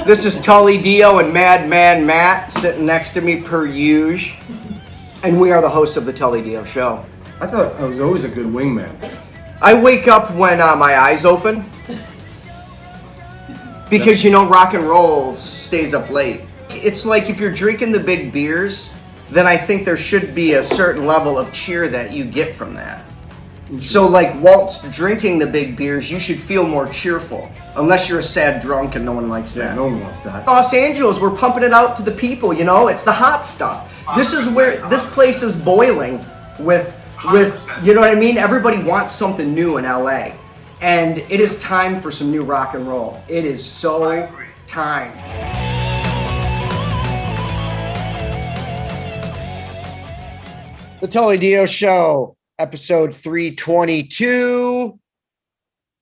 This is Tully Diö and Madman Matt sitting next to me per usual. And we are the hosts of the Tully Diö Show. I thought I was always a good wingman. I wake up when my eyes open. Because, rock and roll stays up late. It's like if you're drinking the big beers, then I think there should be a certain level of cheer that you get from that. So, like, whilst drinking the big beers, you should feel more cheerful. Unless you're a sad drunk and no one likes that. Yeah, no one wants that. Los Angeles, we're pumping it out to the people, It's the hot stuff. This is where this place is boiling with you know what I mean? Everybody wants something new in LA. And it is time for some new rock and roll. It is so time. The Tully Diö Show, episode 322.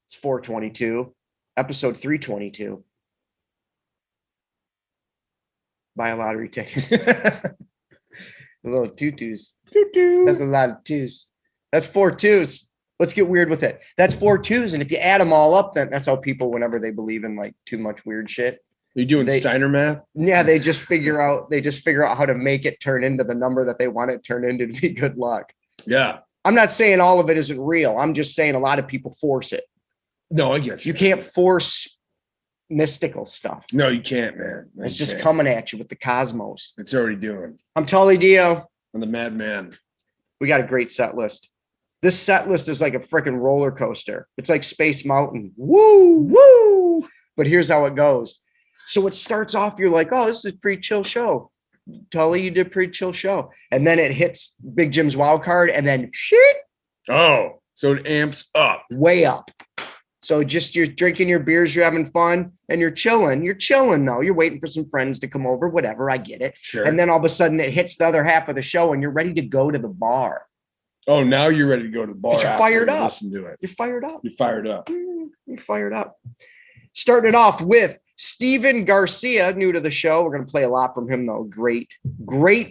It's 422. Episode 322. Buy a lottery ticket. A little tutus. That's a lot of twos. That's 4 twos. Let's get weird with it. That's 4 twos, and if you add them all up, then that's how people, whenever they believe in like too much weird shit. Are you doing Steiner math? Yeah, they just figure out how to make it turn into the number that they want it turned into to be good luck. Yeah. I'm not saying all of it isn't real. I'm just saying a lot of people force it. No, I get you. You can't force mystical stuff. No, you can't, man. It's just coming at you with the cosmos. It's already doing. I'm Tully Diö. I'm the madman. We got a great set list. This set list is like a freaking roller coaster. It's like Space Mountain. Woo, woo. But here's how it goes. So it starts off, you're like, oh, this is a pretty chill show. Tully, you did a pretty chill show. And then it hits Big Jim's wild card and then shit. Oh, so it amps up. Way up. So just you're drinking your beers, you're having fun, and you're chilling. You're chilling, though. You're waiting for some friends to come over, whatever. I get it. Sure. And then all of a sudden it hits the other half of the show and you're ready to go to the bar. Oh, now you're ready to go to the bar. You're fired up. Listen to it. You're fired up. You're fired up. You're fired up. Started off with Steven Garcia, new to the show. We're going to play a lot from him, though. Great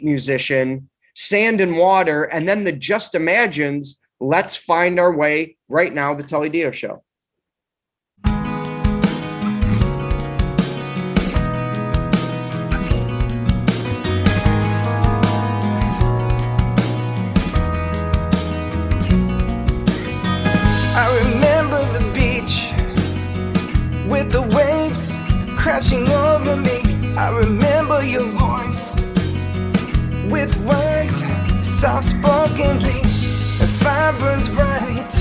musician. Sand and Water. And then the Just Imagines, Let's Find Our Way. Right now, the Tully Diö Show. I remember the beach with the waves crashing over me. I remember your voice with words soft-spokenly. The fire burns bright,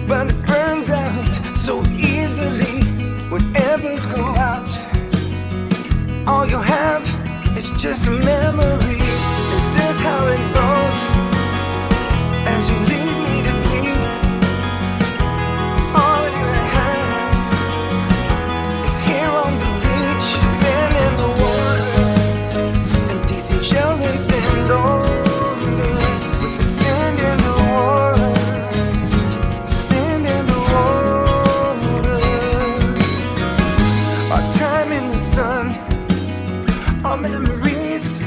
but it burns out so easily when embers go out. All you have is just a memory. This is how it goes as you leave me to be. All you have is here on the beach, sand in the water, and decent shells and sand boulders. With the sand in the water, sand in the water. Our time in the sun, our memories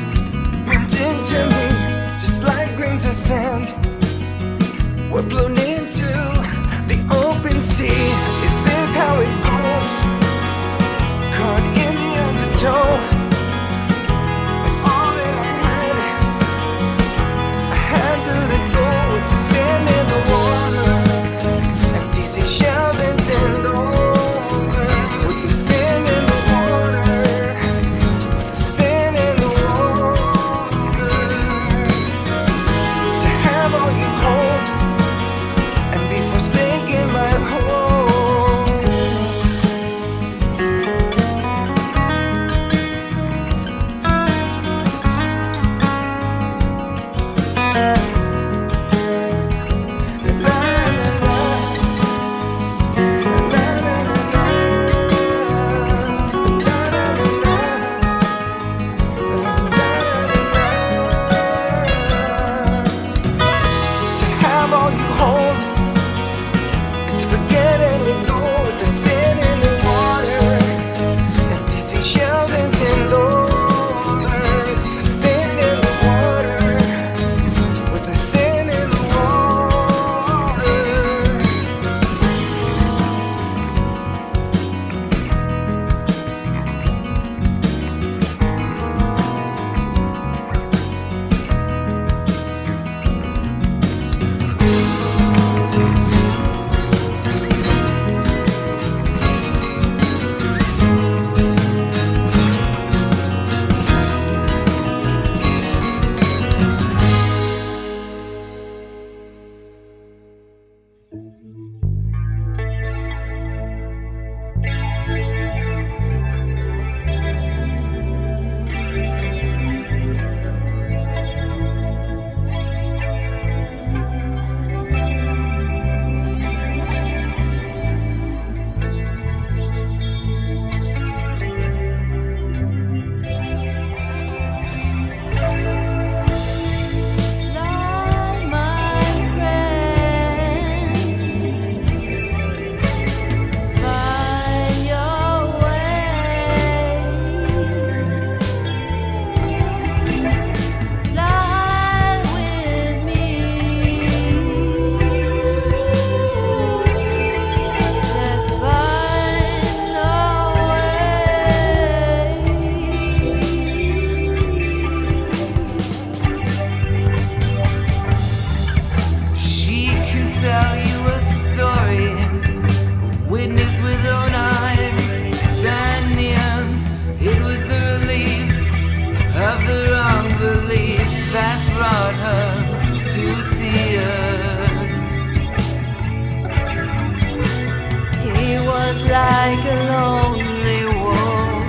like a lonely wolf,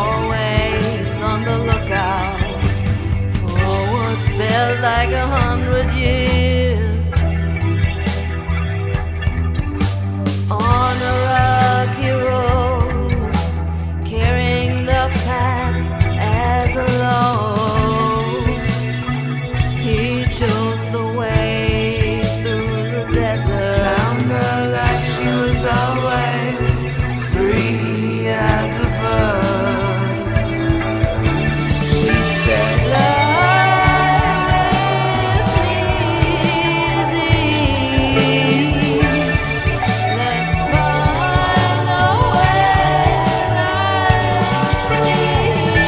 always on the lookout for what felt like 100 years. On a rocky road, carrying the past as a load, he chose the way through the desert. Found her like she was always free as a bird. She said, "Life is easy. Let's find a way like we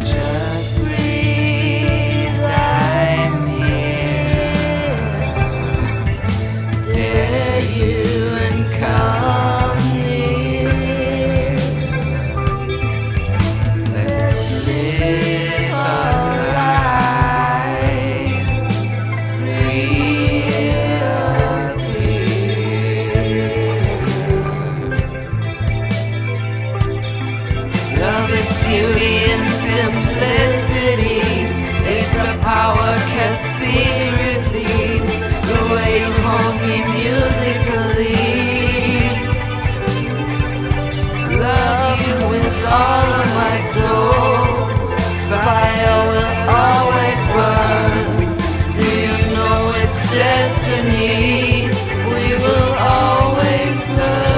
Just breathe, I'm here. Dare you and come near. Let's live our lives free of fear. Love is beauty and simplicity. It's a power kept secretly. The way you hold me musically. Love you with all of my soul. Fire will always burn. Do you know it's destiny? We will always learn.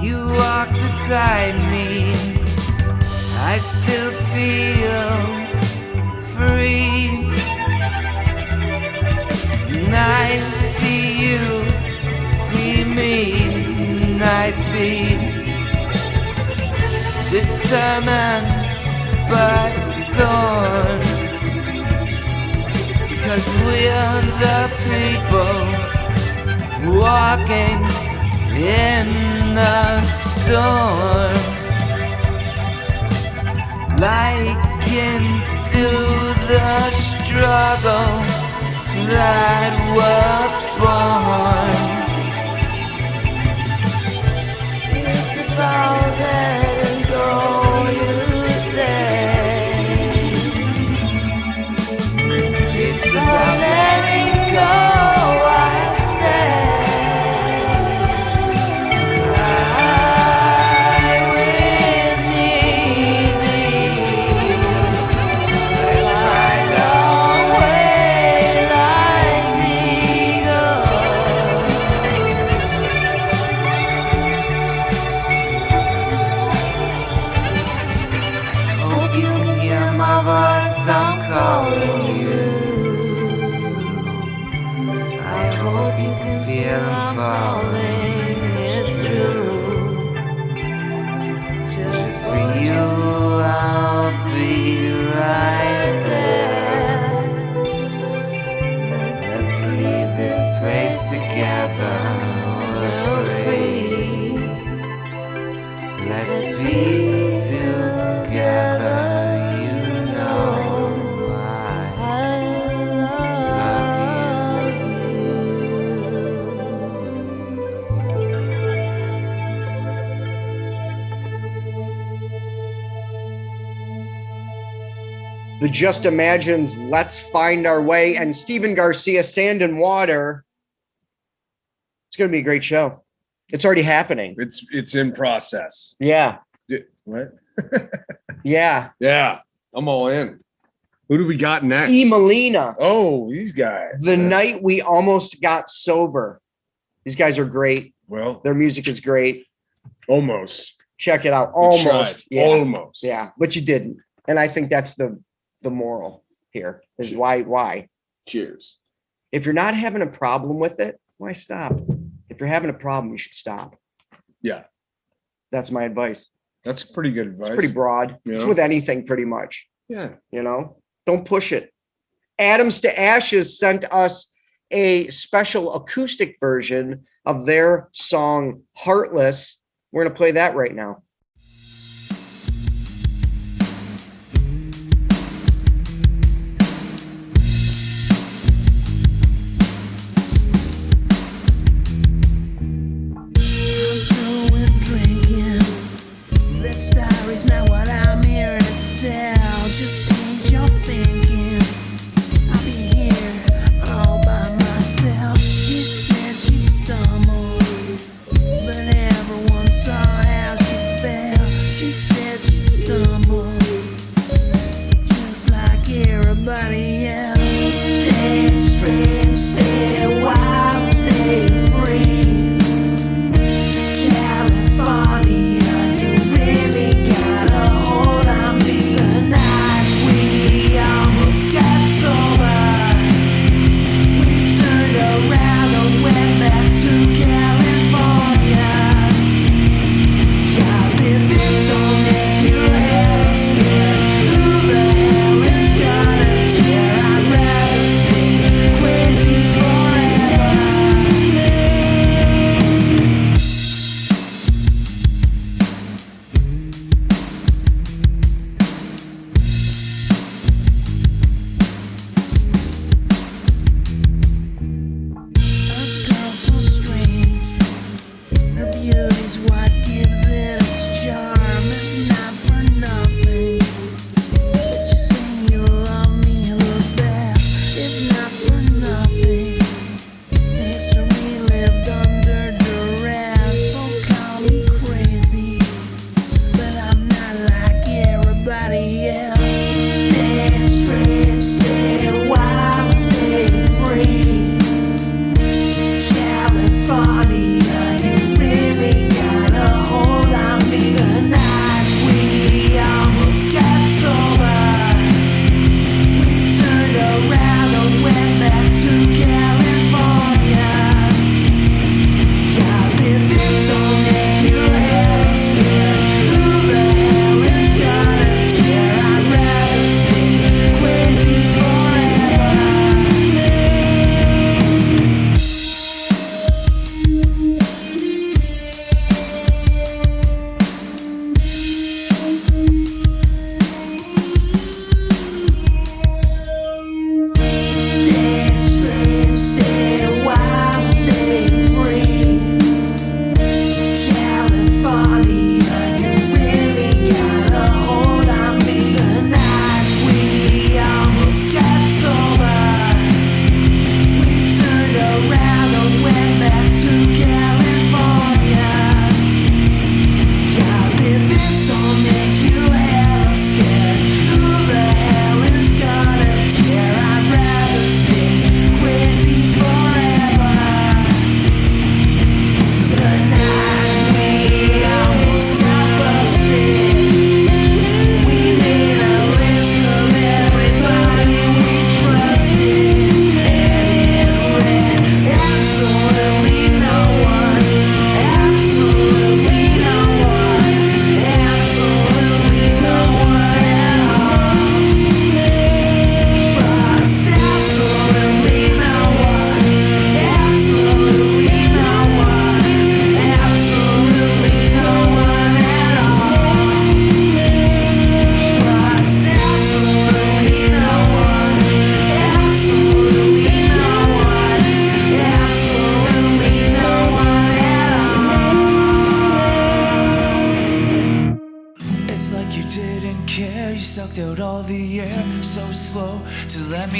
You walk beside me, I still feel free. And I see you, see me, and I see determined but torn. Because we're the people walking in the storm, like into the struggle that we're born. It's about letting go, you say. It's about letting go, I say. I'm calling you. I hope you can feel I'm falling. It's true. Just for you, I'll be right there. Let's leave this place together. We're free. Let's be together. The Just Imagines Let's Find Our Way, and Steven Garcia, Sand and Water. It's going to be a great show. It's already happening. It's in process. Yeah. What? Yeah. Yeah. I'm all in. Who do we got next? E. Molina. Oh, these guys. The Night We Almost Got Sober. These guys are great. Well, Their music is great. almost. Check it out. We Almost. tried. Yeah. Almost. Yeah. But you didn't. And I think that's the moral here is why. Cheers. If you're not having a problem with it, why stop? If you're having a problem, you should stop. Yeah. That's my advice. That's pretty good advice. It's pretty broad. Yeah. It's with anything pretty much. Yeah. You know, don't push it. Adams to Ashes sent us a special acoustic version of their song Heartless. We're going to play that right now.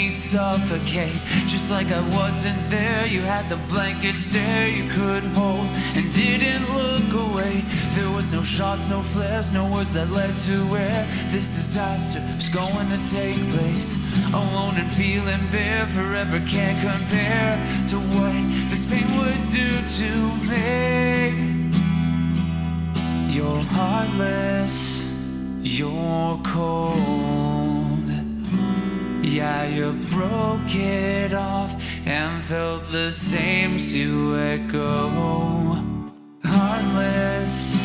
Suffocate, just like I wasn't there. You had the blanket stare you could hold and didn't look away. There was no shots, no flares, no words that led to where this disaster was going to take place. Alone and feeling bare, forever can't compare to what this pain would do to me. You're heartless, you're cold. Yeah, you broke it off and felt the same to echo. Heartless,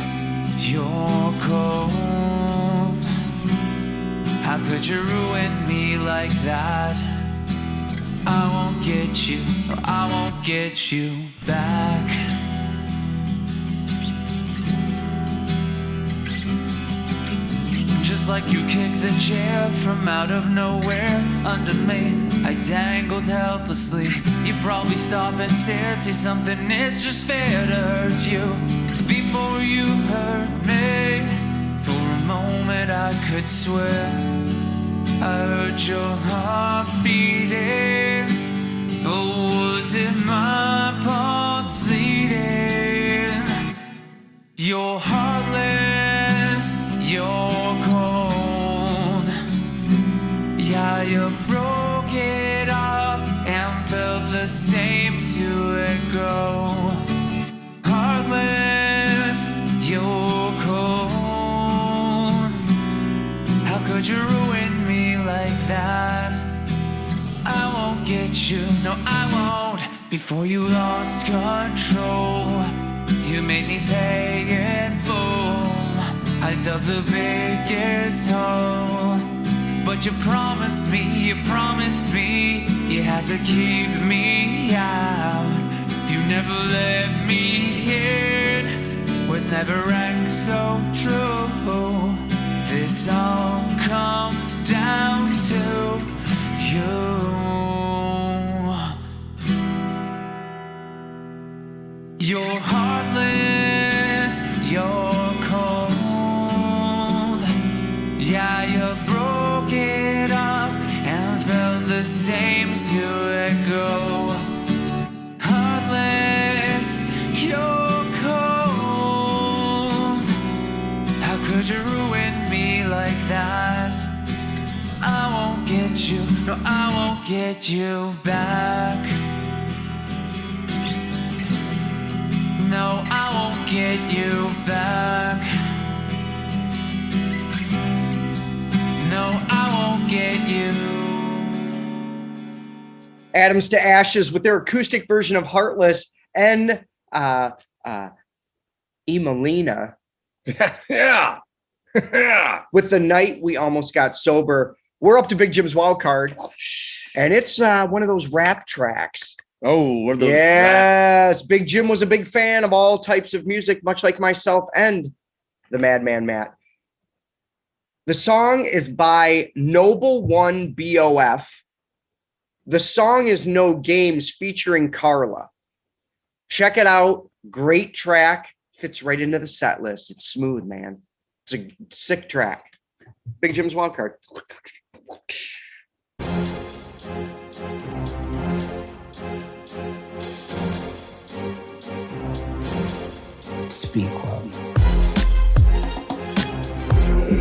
you're cold. How could you ruin me like that? I won't get you, no, I won't get you back. Just like you kicked the chair from out of nowhere under me, I dangled helplessly. You probably stop and stare, say something, it's just fair to hurt you before you hurt me. For a moment I could swear I heard your heart beating. Or was it my pulse fleeting? You're heartless, you're cold. Yeah, you broke it off and felt the same to let go. Heartless, you're cold. How could you ruin me like that? I won't get you, no I won't. Before you lost control, you made me pay in full. I dug the biggest hole, but you promised me, you had to keep me out. You never let me in, with never end so true. This all comes down to you. You're heartless, you're cold. Yeah, you broke it off and felt the same to let go. Heartless, you're cold. How could you ruin me like that? I won't get you, no I won't get you back. No, I won't get you back. No, I won't get you. Atoms to Ashes with their acoustic version of Heartless and Emelina. Yeah. Yeah. With The Night We Almost Got Sober. We're up to Big Jim's wild card, and it's one of those rap tracks. Oh, what are those? Yes, Big Jim was a big fan of all types of music, much like myself and the Madman Matt. The song is by Noble One BOF. The song is No Games featuring Carla. Check it out. Great track. Fits right into the set list. It's smooth, man. It's a sick track. Big Jim's wild card. Speak loud.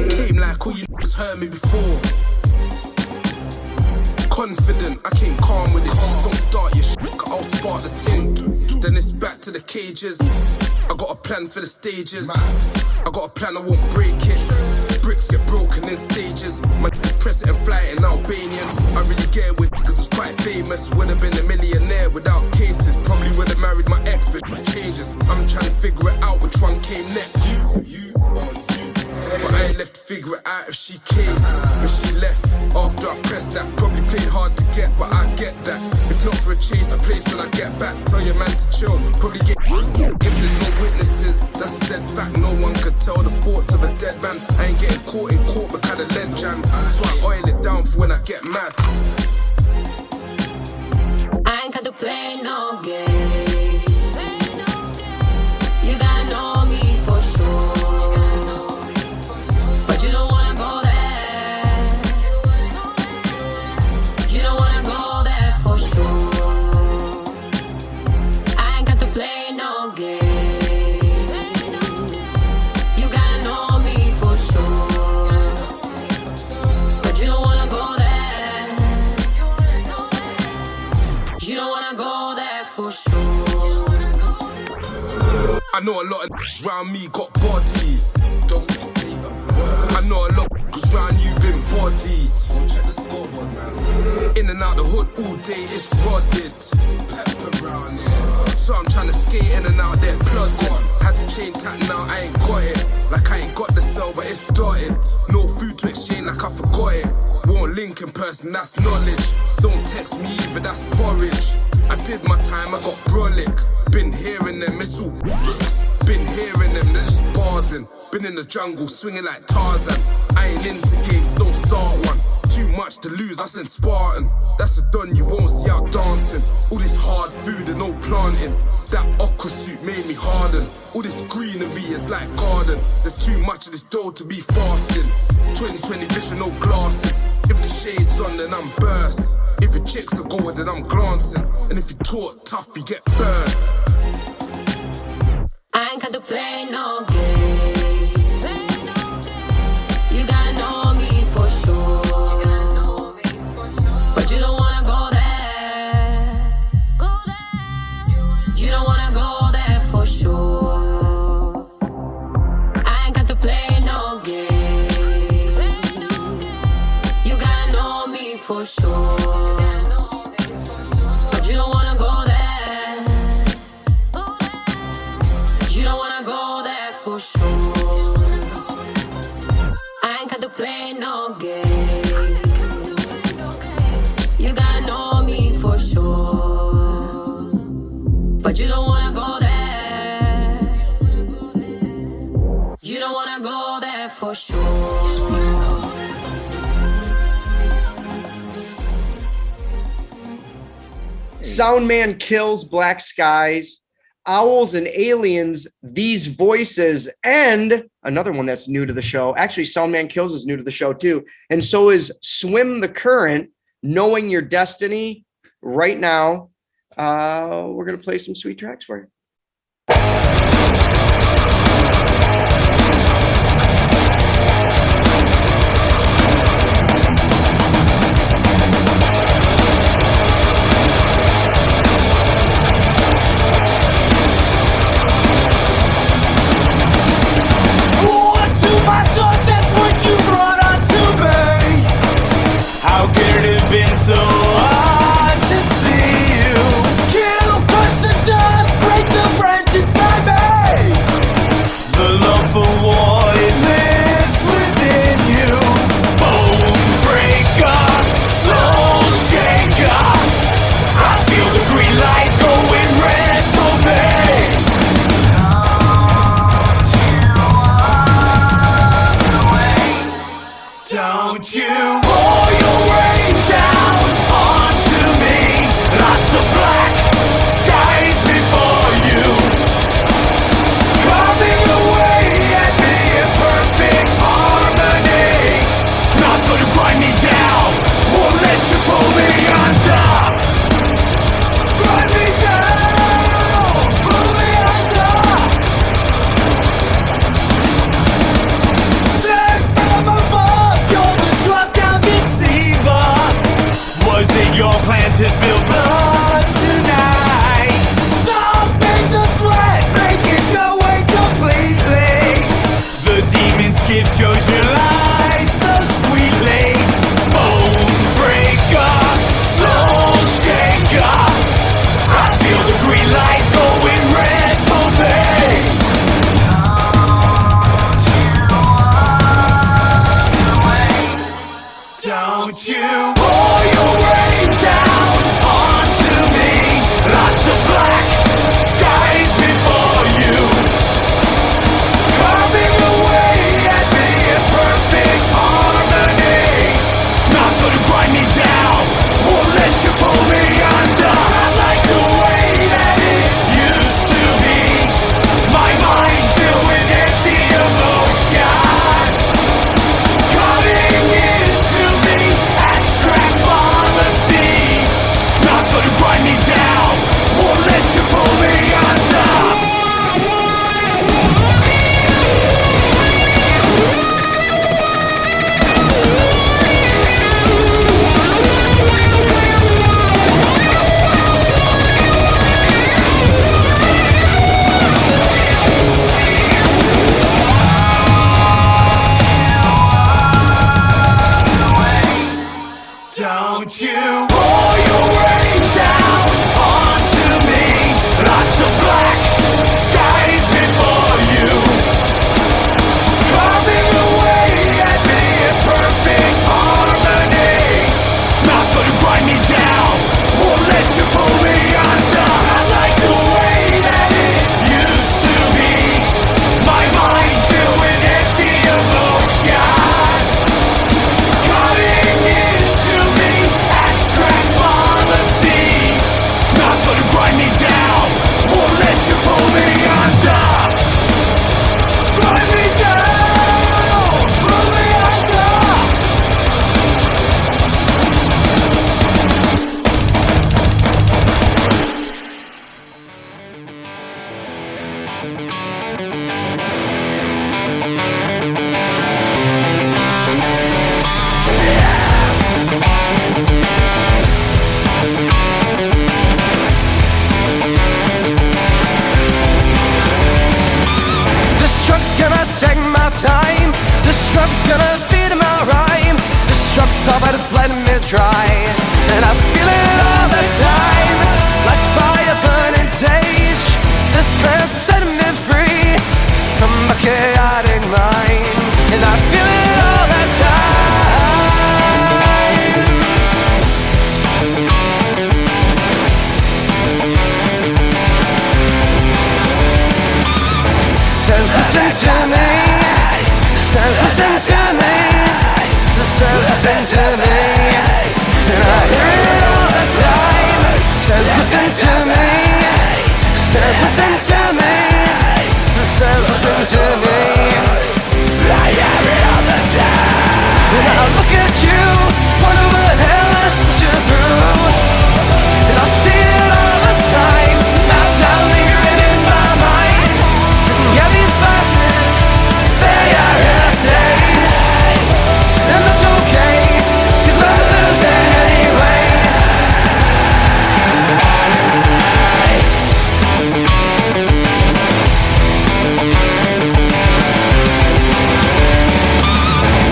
Came like all you heard me before. Confident, I came calm with it. Don't start your shit, I'll spark the tin. Then it's back to the cages. I got a plan for the stages. I got a plan, I won't break it. Bricks get broken in stages. My press it and fly it in Albanians. I really get it with cause it's quite famous. Would've been a millionaire without cases. Probably would've married my ex, but changes. I'm trying to figure it out which one came next. You or you. But I ain't left to figure it out if she came. But she left after I pressed that. Probably played hard to get, but I get that. If not for a chase, the place when I get back. Tell your man to chill, probably get. If there's no witnesses, that's a dead fact. No one could tell the thoughts of a dead man. I ain't getting caught in court because of lead jam. So I oil it down for when I get mad. I ain't got to play no games. You gotta know me for sure. But you don't wanna go there. You don't wanna go there for sure. I ain't got to play no games. You gotta know me for sure. But you don't wanna go there. You don't wanna go there for sure. I know a lot of round me got bodies. Don't say a word. I know a lot cause round you been bodied. Go check the scoreboard, man. In and out the hood all day, it's rodded. Pepper round here. So I'm trying to skate in and out there, plodding. Had to chain tap now, I ain't got it. Like I ain't got the cell, but it's dotted. No food to exchange, like I forgot it. Won't link in person, that's knowledge. Don't text me either, that's porridge. I did my time, I got brolic. Been hearing them, it's all been hearing them, they're just barsing. Been in the jungle, swinging like Tarzan. I ain't into games, don't start one. Too much to lose, I sent Spartan. That's a done, you won't see out dancing. All this hard food and no planting. That okra suit made me harden. All this greenery is like garden. There's too much of this dough to be fasting. 2020 vision, no glasses. If the shade's on, then I'm burst. If your chicks are going, then I'm glancing. And if you talk tough, you get burned. I ain't got to play no games. You gotta know me for sure. But you don't wanna go there. You don't wanna go there for sure. I ain't got to play no games. You gotta know me for sure. But you don't wanna go there. You don't wanna go there for sure. I ain't got to play no games. You gotta know me for sure. But you don't wanna go there. You don't wanna go there for sure. Soundman kills Black Skies, Owls and Aliens, These Voices, and another one that's new to the show. Actually, Soundman Kills is new to the show too. And so is Swim the Current, Knowing Your Destiny. Right now, we're going to play some sweet tracks for you. How could it have been so hard to see you? Kill, crush the dust, break the branch inside me. try. And I feel it all the time, like fire burning sage. The strength set me free from my chaotic mind. And I feel it all the time. Says listen to me. Says listen to me. Says listen to me. And I hear it all the time. Says listen to me. Says listen to me. Says listen to me. I hear it all the time. And I look at you, wonder what hell has put you through. And I see it all the time. Now down lingering in my mind. Yeah, these voices, they are here to stay. And that's okay, 'cause I'm losing anyway.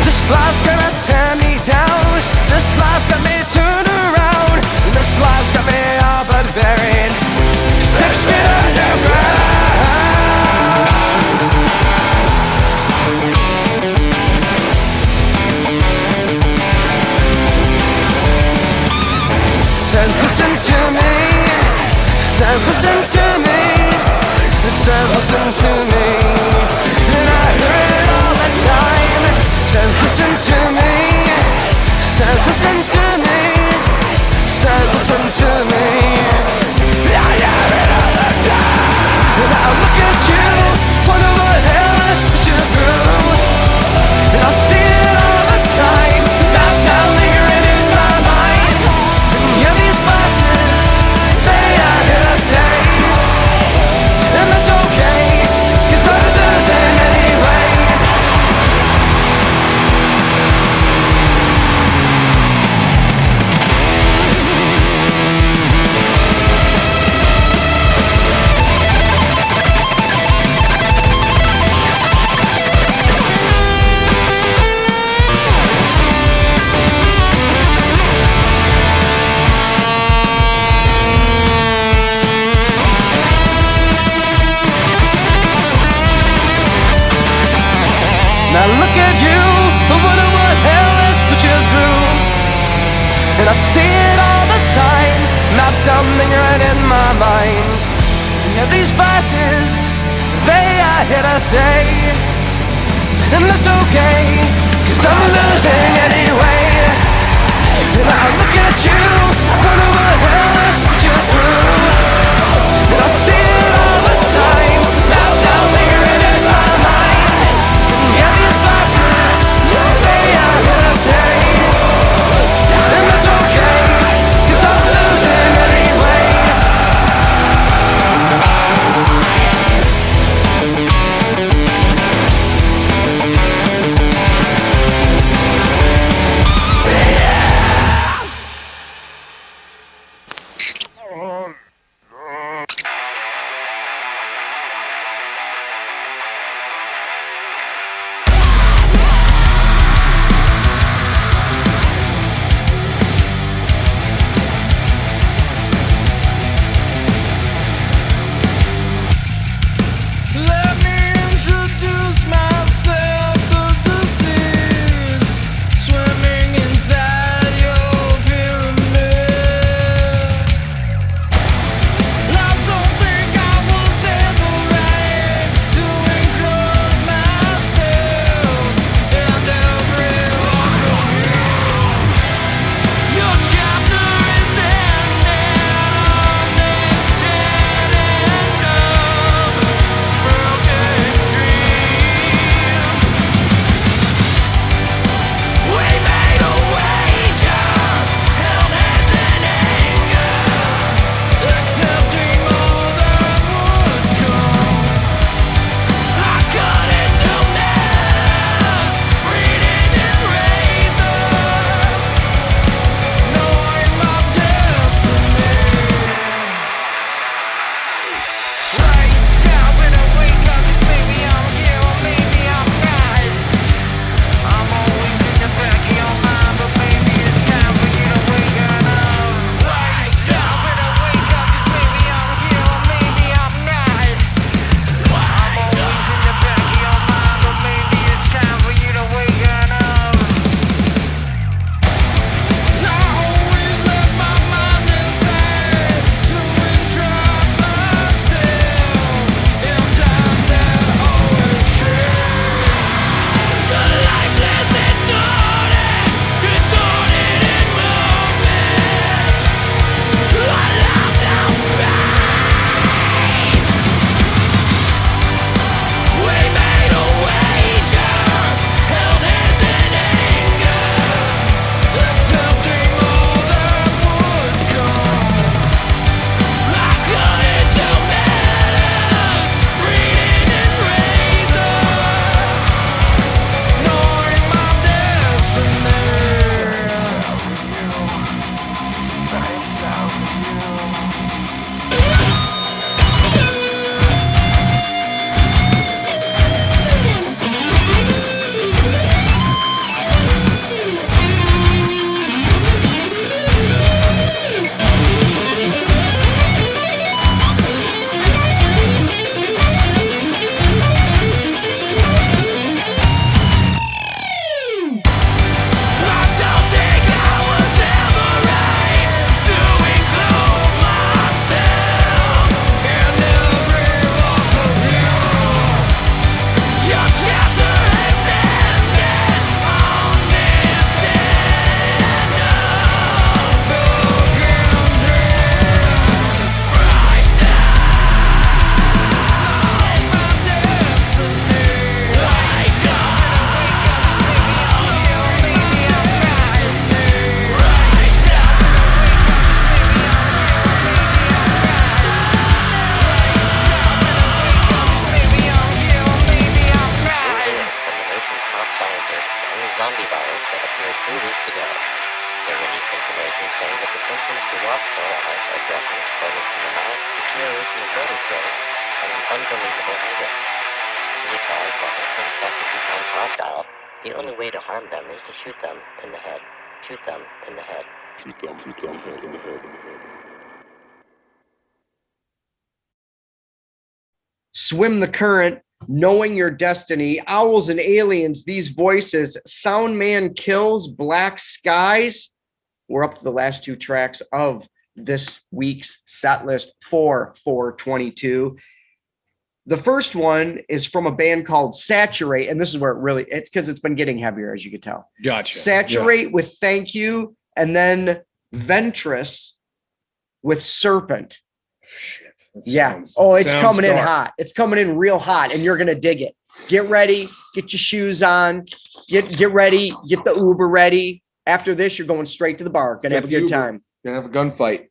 This life's gonna tear me down. This life's got me turned around. This life's got me all but buried 6 feet underground. Says listen to me. Says listen to me. Says listen to me. And I hear it all the time. Says listen to me. Says listen to me. Says listen to me. I hear it all the time. And I look at you, wonder what hell has put you through. And I see it all the time. Now down lingering in my mind. Yeah, these voices, they are here to stay. And that's okay, 'cause I'm losing anyway. Now look at you, I wonder what hell has put you through. And I see it all the time, mapped down lingering in my mind. Yeah, these voices, they are here to stay. And that's okay, 'cause I'm losing anyway. And I look at you, wonder what hell has put you through. And I see it all the time, mapped down lingering in my mind. Yeah, these voices, they are here to stay. And that's okay, 'cause I'm losing anyway. 2 weeks ago. They released information saying that the symptoms to lost sore eyes are redness, redness in the mouth, deterioration of motor skills, and an unbelievable anger. These eyes, while they can substitute become hostile, the only way to harm them is to shoot them in the head. Shoot them in the head. Shoot them in the head. Swim the Current, Knowing Your Destiny, Owls and Aliens, These Voices, Sound Man Kills, Black Skies. We're up to the last 2 tracks of this week's set list for 422. The first one is from a band called Saturate, and this is where it's because it's been getting heavier, as you can tell. Gotcha. Saturate with Thank You, and then Ventress with Serpent. Shit. Yeah. Oh, it's coming in dark. hot. It's coming in real hot, and you're gonna dig it. Get ready. Get your shoes on. Get ready. Get the Uber ready. After this, you're going straight to the bar. Gonna have a good time. Gonna have a gunfight.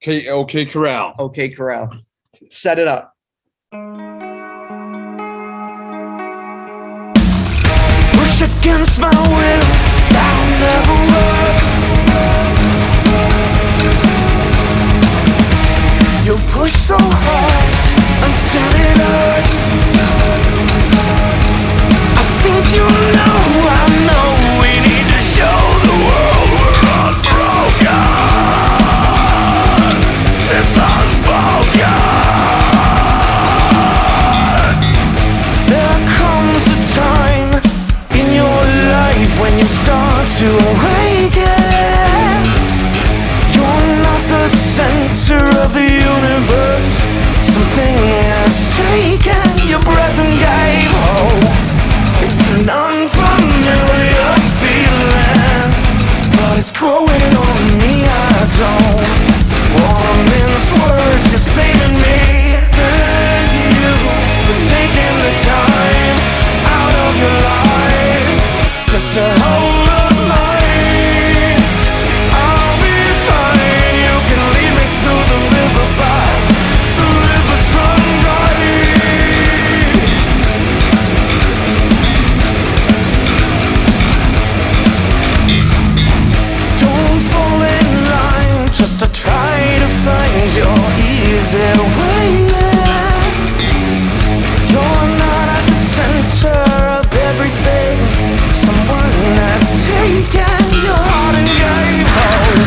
Okay, Corral. Okay, Corral. Set it up. Push against my will, that'll never work. You push so hard until it hurts. I think you know, I know we need to show the world we're unbroken. It's unspoken. There comes a time in your life when you start to awaken. You're not the center of the universe. Something has taken your breath and gave hope. It's an unfamiliar feeling, but it's growing on me. I don't wanna mince words, you're saving me. Thank you for taking the time out of your life just to hold up mine. I'll be fine. You can lead me to the river, but the river's run dry. Don't fall in line just to try to find your easy way. You're not at the center of everything. Someone has taken your heart and gave hope.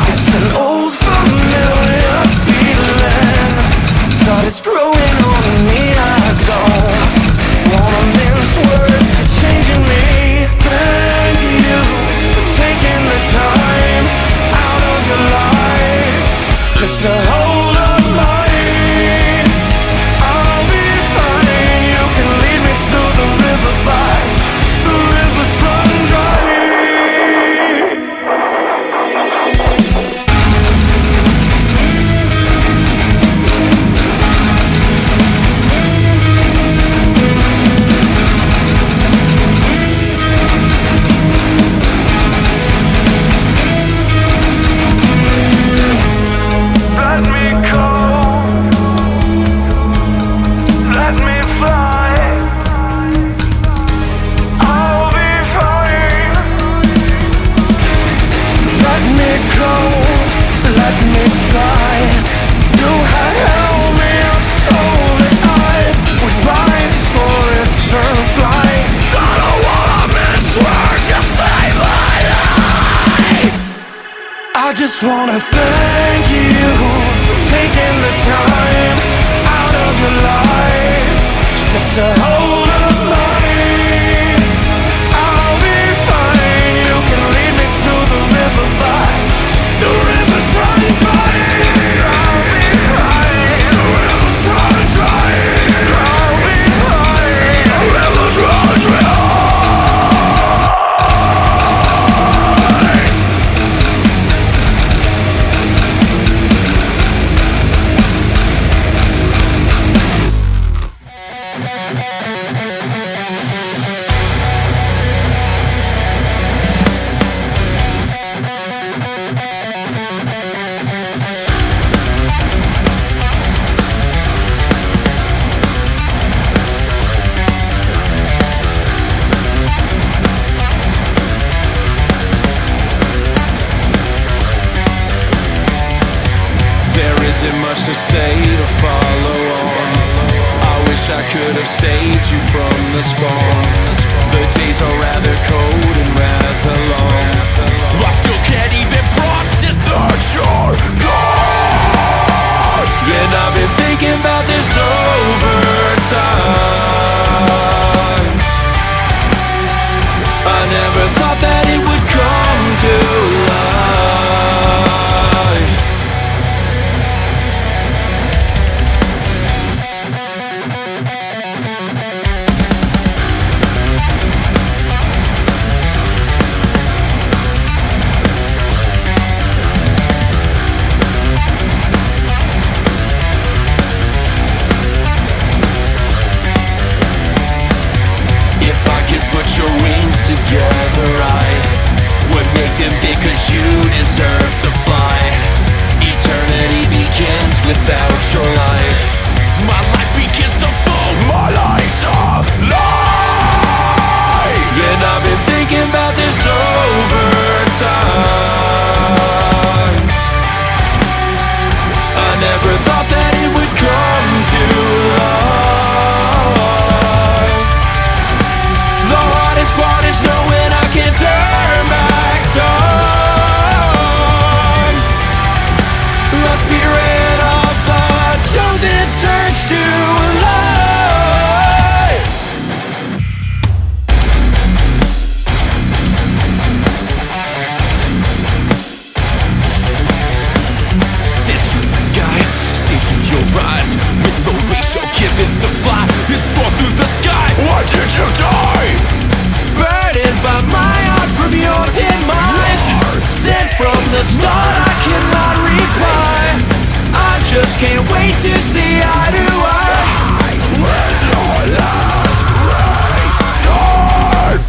It's an old familiar feeling, but it's growing on me. I don't wanna mince words, you're changing me. Thank you for taking the time out of your life just to hold up mine. I'll be fine. You can lead me to the river, but the river's run dry. Let me go. Let me fly. I'll be fine. Let me go. Let me fly. You had held me up so that I would rise for eternal flight. I don't wanna mince words, just save my life. I just wanna thank you for taking the time out of your life just to hold up mine. I'll be fine. You can lead me to the river, but the river's run dry. I'll be fine. The river's run dry. I'll be fine. The river's run dry. say to follow on. I wish I could have saved you from the spawn. The days are rather cold and rather long. I still can't even process that you're gone. And I've been thinking about this over time. I never thought that it would come to life. If I could put your wings together, I would make them big, 'cause you deserve to fly. Eternity begins without your life. My life begins to fall, my life's a lie. And I've been thinking about this over time. I never thought that it would come to life. The hardest part is knowing I can't turn back time. The spirit of the chosen turns to life. Sit to the sky, see through your eyes. With the wings you're given to fly, it's soar through the sky. Why did you die? Burdened by my heart from your demise. Sent from the start, I cannot reply. I just can't wait to see eye to eye. Where's your last ray? Turn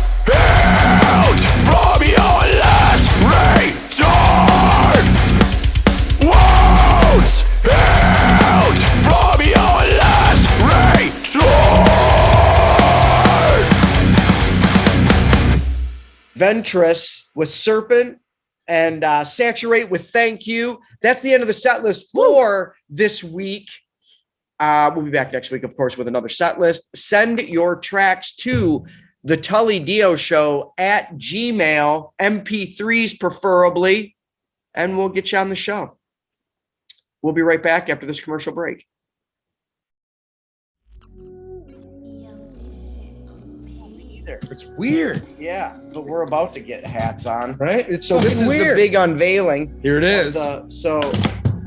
out from your last ray. Turn won't out from your last ray. Turn. Ventress with Serpent and Saturate with Thank You. That's the end of the set list for this week. We'll be back next week, of course, with another set list. Send your tracks to the Tully Diö Show at Gmail, MP3s preferably, and we'll get you on the show. We'll be right back after this commercial break. It's weird, Yeah, but we're about to get hats on. right? It's So this is weird. the big unveiling. Here it is. Okay.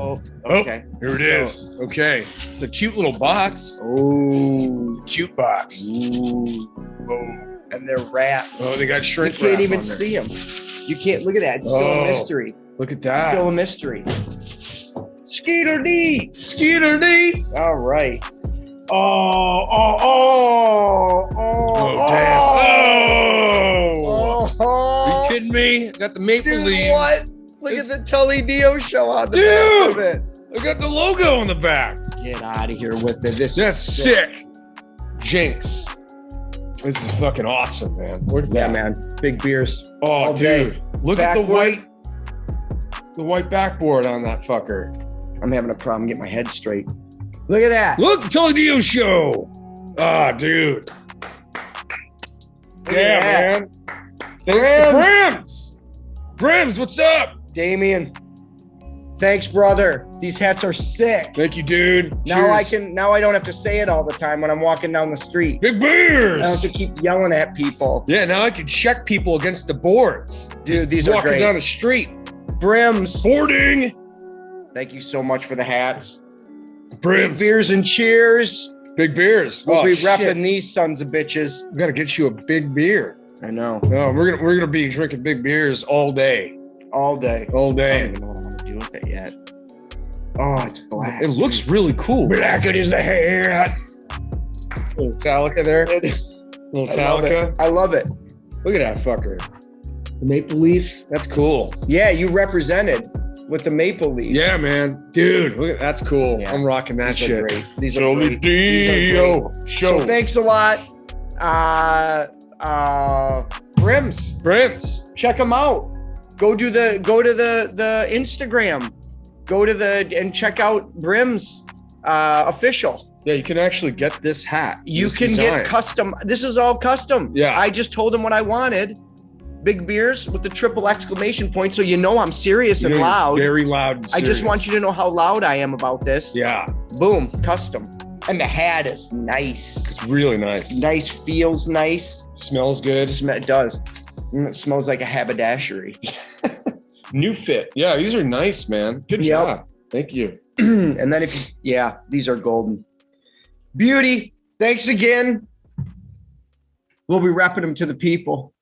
Oh, Okay. here it is. Okay. It's a cute little box. Oh. Cute box. Ooh. Oh, And they're wrapped. oh they got You shrink can't wrap even on there. see them. You can't look at that. It's still Oh. a mystery. Look at that. Still a mystery. Skeeter D. Skeeter D. All right. Oh, damn. Oh. Are Oh. you kidding me? Got the maple Dude, leaves. what? Look It's- at the Tully Diö Show on the Dude! back of it. I got the logo on the back. Get out of here with it. This That's is sick. Jinx. This is fucking awesome, man. Where's Yeah, that? man. Big beers. Oh, all day. dude. Look at Backboard. the white backboard on that fucker. I'm having a problem getting my head straight. Look at that. Look, the Tully Diö Show. Ah, dude. Look Yeah, at that. man. Thanks to Brims. Brims, what's up? Damien. Thanks, brother. These hats are sick. Thank you, dude. Now I Cheers. can. Now I don't have to say it all the time when I'm walking down the street. Big I don't have beers. to keep yelling at people. Yeah, now I can check people against the boards. Dude, these are Walking great. down the street. Brims. Boarding. Thank you so much for the hats. Big Brims. beers and cheers. Big beers. We'll Oh, be shit. repping these sons of bitches. We gotta get you a big beer. I know. No, we're gonna be drinking big beers all day. All day. All I day. don't even know what I want to do with it yet. Oh, it's black. It looks really cool. black. It is the hat. Little Metallica there. Little I love Metallica. it. I love it. Look at that fucker. The maple leaf. That's cool. Yeah, you represented with the maple leaf. Yeah, man. Dude, look at that's cool. Yeah. I'm rocking that These are shit. great. These are Tully great. These are Diö great. Show. So thanks a lot. Brims. Brims. Check them out. Go to the Instagram. go to and check out Brim's official. Yeah, you can actually get this hat. You this can design. get custom. This is all custom. Yeah. I just told him what I wanted. Big beers with the triple exclamation point, so you know I'm serious You and know you're loud. Very loud and I just want you serious. to know how loud I am about this. Yeah, Boom, custom. And the hat is nice. it's really nice. It's nice, feels nice. Smells good. It does. It smells like a haberdashery. New fit. Yeah, these are nice, man. Good Yep. job. Thank you. And then these are golden. Beauty. Thanks again. We'll be repping them to the people.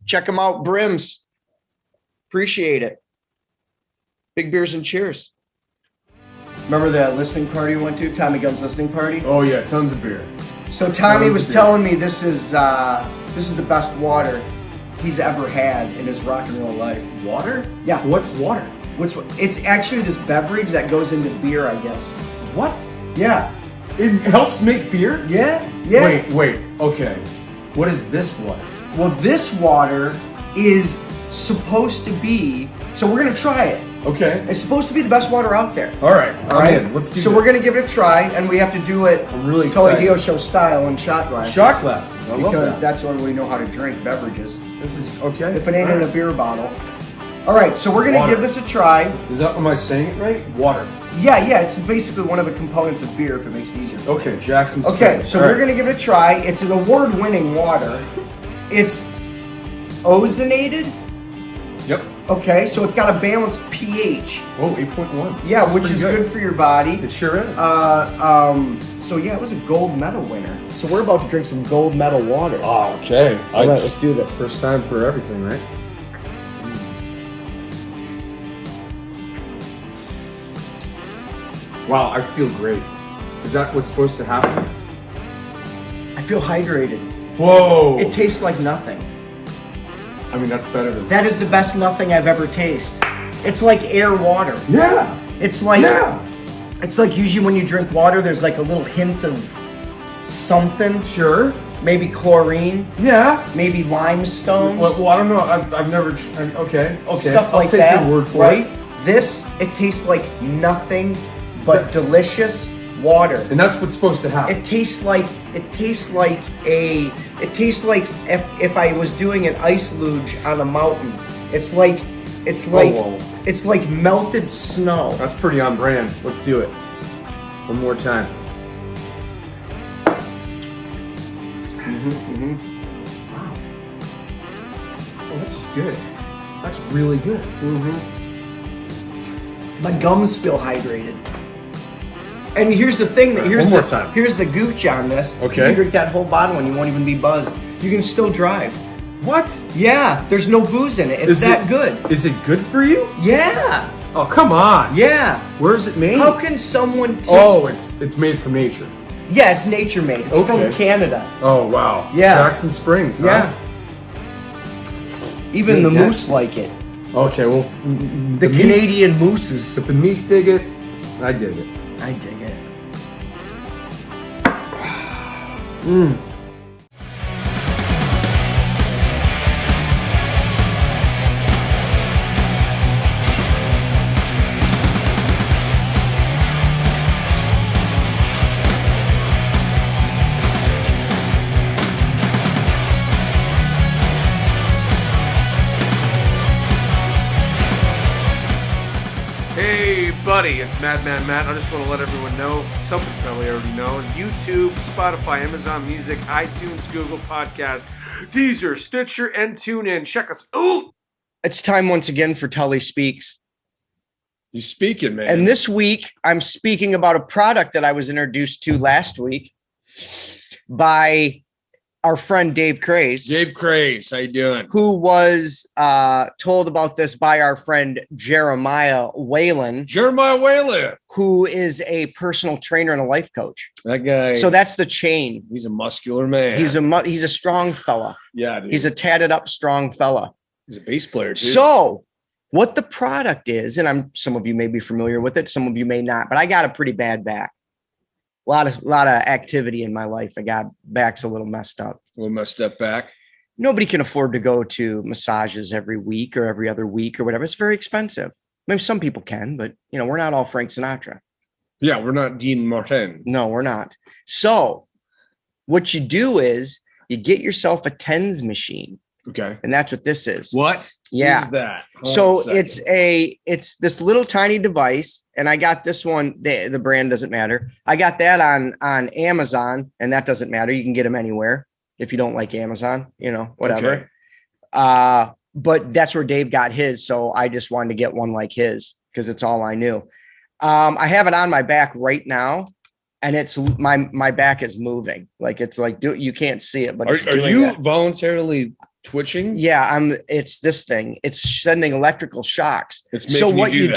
Check them out, Brims. Appreciate it. Big beers and cheers. Remember that listening party we went to? Tommy Gunn's listening party? Oh yeah, tons of beer. So Tommy Tons was of beer. telling me this is the best water he's ever had in his rock and roll life. Water? Yeah. What's water? It's actually this beverage that goes into beer, I guess. What? Yeah. It helps make beer? Yeah. Yeah. Wait. Okay. What is this water? Well, this water is supposed to be. So we're gonna try it. Okay. It's supposed to be the best water out there. All right. All right. I'm in. Let's do So this. we're gonna give it a try, and we have to do it I'm really Tully excited. Diö Show style in shot glasses. Shot glasses. I love Because that. that's the only way we know how to drink beverages. This is okay. If it ain't All in a right. beer bottle. All right, so we're gonna Water. give this a try. Is that, am I saying it right? Water. Yeah, it's basically one of the components of beer if it makes it easier. Okay, Jackson. Okay, so All we're right. gonna give it a try. It's an award-winning water. It's ozonated. Yep. Okay, so it's got a balanced pH. Oh, 8.1. Yeah, That's which pretty is good for your body. It sure is. So yeah, it was a gold medal winner. So we're about to drink some gold medal water. Oh, okay. All right, let's do this. First time for everything, right? Wow, I feel great. Is that what's supposed to happen? I feel hydrated. Whoa! It tastes like nothing. I mean, that's better than That is the best nothing I've ever tasted. It's like air water. Yeah! It's like Yeah! It's like usually when you drink water, there's like a little hint of something. Sure. Maybe chlorine, Yeah. maybe limestone, Well, I don't know. I've never. Okay. stuff I'll like take that. your word for right? it. This it tastes like nothing but delicious water. And that's what's supposed to happen. It tastes like if I was doing an ice luge on a mountain. It's like whoa. it's like melted snow. That's pretty on brand. Let's do it. One more time. Wow. Oh, that's good. That's really good. My gums feel hydrated. And here's the thing that One more time. Here's the gooch on this. Okay. You can drink that whole bottle and you won't even be buzzed. You can still drive. What? Yeah, there's no booze in it. It's Is that it- good. Is it good for you? Yeah. Oh, come on. Yeah. Where is it made? How can someone take Oh, it's made from nature. Yeah, it's nature made. It's Okay. from Canada. Oh, wow. Yeah. Jackson Springs. Huh? Yeah. Even the Yeah. moose like it. Okay, well, The meese- Canadian mooses. If the meese dig it, I dig it. I dig it. Hey buddy, it's Madman Matt. I just want to let everyone know, something you probably already know, YouTube, Spotify, Amazon Music, iTunes, Google Podcast, Deezer, Stitcher, and TuneIn. Check us out. It's time once again for Tully Speaks. You speaking, man. And this week, I'm speaking about a product that I was introduced to last week by our friend Dave Craze, Dave Craze, how you doing? who was told about this by our friend Jeremiah Whalen, Jeremiah Whalen. who is a personal trainer and a life coach. That guy. So that's the chain. he's a muscular man. He's a strong fella. yeah, dude. He's a tatted up strong fella. He's a bass player too. So what the product is, and some of you may be familiar with it, some of you may not, but I got a pretty bad back. A lot of activity in my life. I got back's a little messed up. We'll messed up back. Nobody can afford to go to massages every week or every other week or whatever. It's very expensive. Maybe some people can, but we're not all Frank Sinatra. Yeah, we're not Dean Martin. No, we're not. So what you do is you get yourself a TENS machine. Okay. And that's what this is. What? Yeah. What is that? So it's this little tiny device, and I got this one. The brand doesn't matter. I got that on Amazon, and that doesn't matter. You can get them anywhere if you don't like Amazon, whatever. Okay. But that's where Dave got his. So I just wanted to get one like his because it's all I knew. I have it on my back right now, and it's my back is moving. Like it's like you can't see it, but are you voluntarily twitching? Yeah, it's this thing. It's sending electrical shocks. So what you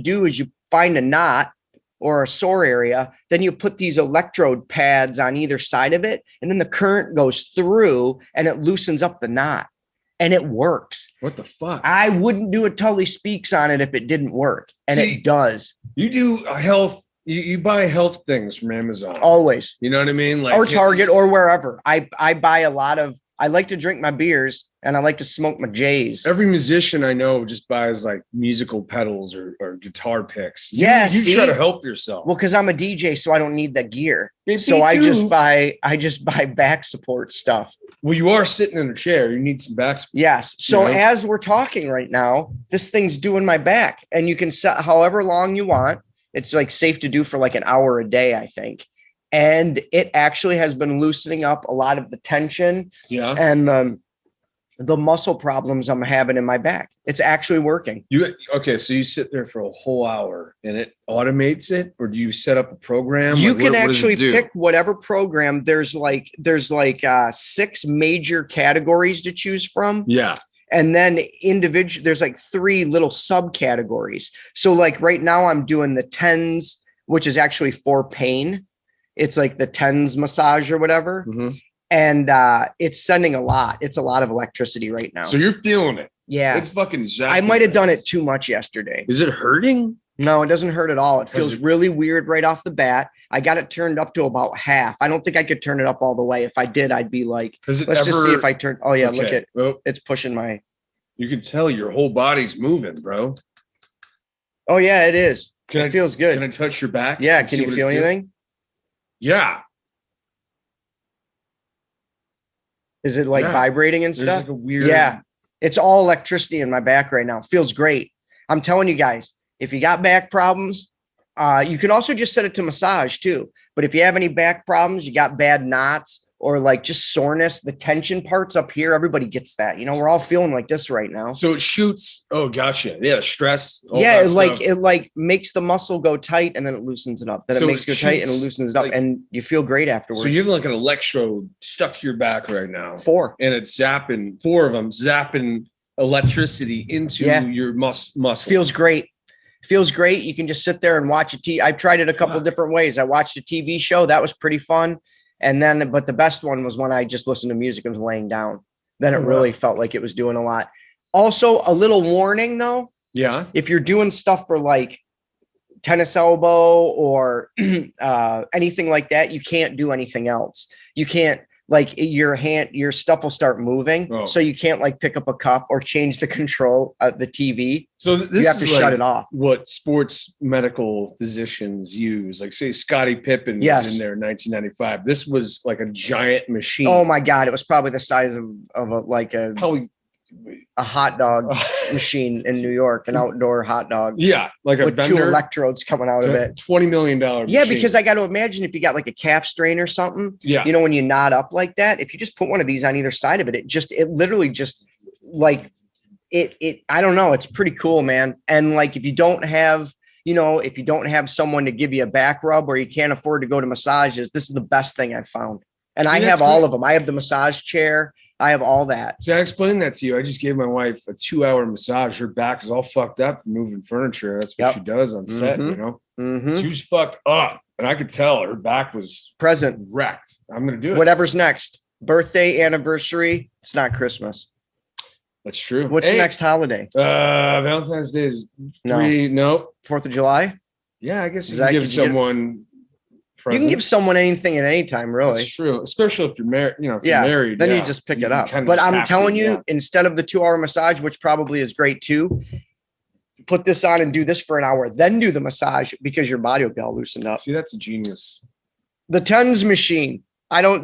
do is you find a knot or a sore area, then you put these electrode pads on either side of it, and then the current goes through and it loosens up the knot. And it works. What the fuck? I wouldn't do a Tully Speaks on it if it didn't work. And it does. You do a health. You buy health things from Amazon. Always. You know what I mean? Or Target or wherever. I buy a lot of, I like to drink my beers and I like to smoke my J's. Every musician I know just buys like musical pedals or guitar picks. Yeah, you try to help yourself. Well, because I'm a DJ, so I don't need that gear. So I just buy back support stuff. Well, you are sitting in a chair. You need some back support. Yes. So as we're talking right now, this thing's doing my back, and you can set however long you want. It's like safe to do for like an hour a day, I think. And it actually has been loosening up a lot of the tension and the muscle problems I'm having in my back. It's actually working. So you sit there for a whole hour and it automates it, or do you set up a program? You can actually pick whatever program. There's like 6 major categories to choose from. Yeah. And then there's like 3 little subcategories. So like right now I'm doing the TENS, which is actually for pain. It's like the TENS massage or whatever. Mm-hmm. And it's sending a lot. It's a lot of electricity right now. So you're feeling it. Yeah. It's fucking zapping. I might have done it too much yesterday. Is it hurting? No, it doesn't hurt at all. It feels really weird right off the bat. I got it turned up to about half. I don't think I could turn it up all the way. If I did, I'd be like, let's just see if I turn. Oh yeah, okay. Look at it's pushing my. You can tell your whole body's moving, bro. Oh yeah, it is. It feels good. Can I touch your back? Yeah. Can you feel anything? Yeah. Is it like vibrating and stuff? Like a weird. Yeah. It's all electricity in my back right now. Feels great. I'm telling you guys, if you got back problems, you can also just set it to massage too. But if you have any back problems, you got bad knots or like just soreness, the tension parts up here, everybody gets that. We're all feeling like this right now. So it shoots. Oh, gotcha. Yeah, stress. Yeah, it makes the muscle go tight and then it loosens it up. Then it makes it go tight and it loosens it up, and you feel great afterwards. So you have like an electrode stuck to your back right now. 4. And it's zapping 4 of them, zapping electricity into your muscle. Feels great. Feels great. You can just sit there and watch I've tried it a couple different ways. I watched a TV show. That was pretty fun. And then, but the best one was when I just listened to music and was laying down. Then it really felt like it was doing a lot. Also, a little warning though. Yeah. If you're doing stuff for like tennis elbow or anything like that, you can't do anything else. You can't, like your stuff will start moving. So you can't like pick up a cup or change the control of the TV. So you have to shut it off. What sports medical physicians use, like say Scottie Pippen was in there in 1995. This was like a giant machine. Oh my God. It was probably the size of a hot dog machine in New York, an outdoor hot dog. Yeah. Like with 2 electrodes coming out of it. $20 million. Yeah. Because I got to imagine if you got like a calf strain or something, when you knot up like that, if you just put one of these on either side of it, it literally just like it, I don't know. It's pretty cool, man. And like, if you don't have someone to give you a back rub or you can't afford to go to massages, this is the best thing I've found. And I have all of them. I have the massage chair. I have all that. So I explained that to you. I just gave my wife a 2-hour massage. Her back is all fucked up from moving furniture. That's what she does on set, Mm-hmm. She was fucked up. And I could tell her back was present, wrecked. I'm going to do it. Whatever's next. Birthday, anniversary. It's not Christmas. That's true. What's the next holiday? Valentine's Day is 3. No. 4th of July? Yeah, I guess you can give someone... You can give someone anything at any time, really. That's true, especially if you're married. If you're married, then you just pick it up. But I'm telling you, instead of the 2-hour massage, which probably is great too, put this on and do this for an hour, then do the massage because your body will be all loosened up. See, that's a genius. The TENS machine.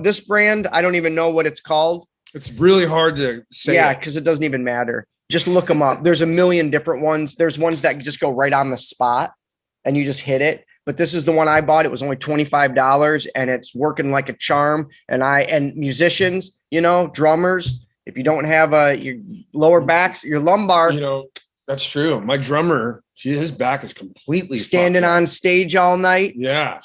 This brand, I don't even know what it's called. It's really hard to say. Yeah, because it doesn't even matter. Just look them up. There's a million different ones. There's ones that just go right on the spot and you just hit it. But this is the one I bought. It was only $25 and it's working like a charm. And musicians, drummers, if you don't have your lower backs, your lumbar. That's true. My drummer, his back is completely standing on stage all night. Yeah.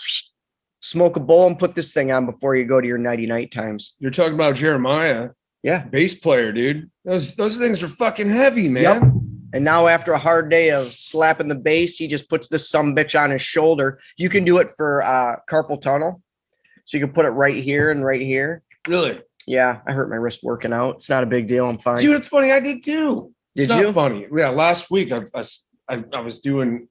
Smoke a bowl and put this thing on before you go to your night times. You're talking about Jeremiah. Yeah. Bass player, dude. Those things are fucking heavy, man. Yep. And now after a hard day of slapping the bass, he just puts this sumbitch on his shoulder. You can do it for carpal tunnel. So you can put it right here and right here. Really? Yeah. I hurt my wrist working out. It's not a big deal. I'm fine. Dude, it's funny. I did too. Did it's you? Not funny. Yeah. Last week I was doing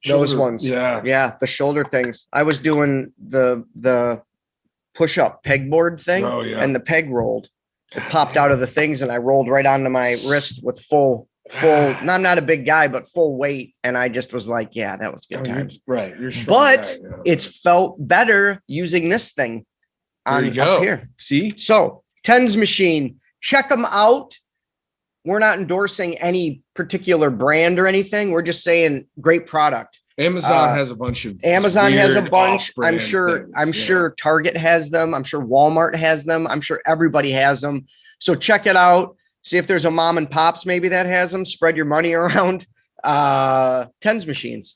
those ones. Yeah. Yeah. The shoulder things. I was doing the push-up pegboard thing. Oh, yeah. And the peg rolled. It popped out of the things and I rolled right onto my wrist with full. I'm not a big guy, but full weight. And I just was like, yeah, that was good times. Right. You're but it's felt better using this thing there you go. Up here. See? So TENS machine, check them out. We're not endorsing any particular brand or anything. We're just saying great product. Amazon has a bunch of Amazon has a bunch. I'm things, sure Target has them. I'm sure Walmart has them. I'm sure everybody has them. So check it out. See if there's a mom and pops maybe that has them. Spread your money around. TENS machines.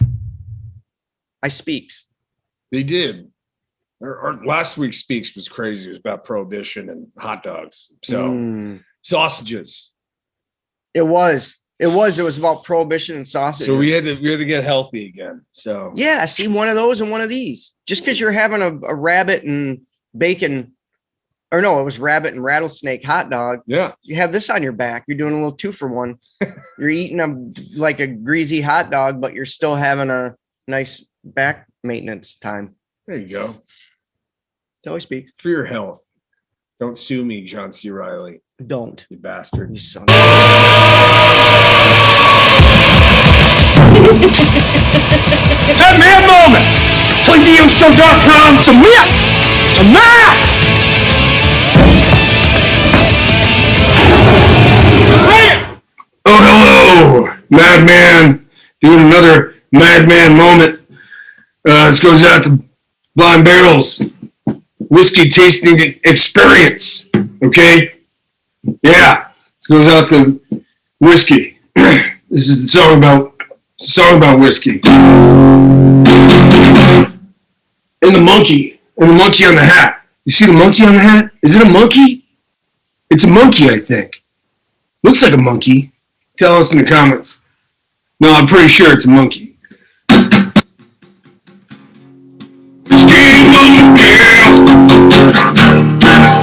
I speaks. They did. Our last week's speaks was crazy. It was about prohibition and hot dogs. So sausages. It was about prohibition and sausages. So we had to get healthy again. So yeah, see, one of those and one of these. Just because you're having a rabbit and bacon, or no, it was rabbit and rattlesnake hot dog. Yeah, you have this on your back. You're doing a little 2-for-1. You're eating like a greasy hot dog, but you're still having a nice back maintenance time. There you go. Till we speak. For your health. Don't sue me, John C. Reilly. Don't. You bastard. You son of That man moment. TullyDioShow.com to me. And that. Oh, hello, Madman. Doing another Madman moment. This goes out to Blind Barrel's whiskey tasting experience. Okay? Yeah. This goes out to whiskey. This is the song about whiskey. And the monkey on the hat. You see the monkey on the hat? Is it a monkey? It's a monkey, I think. Looks like a monkey. Tell us in the comments. No, I'm pretty sure it's a monkey. Whiskey monkey,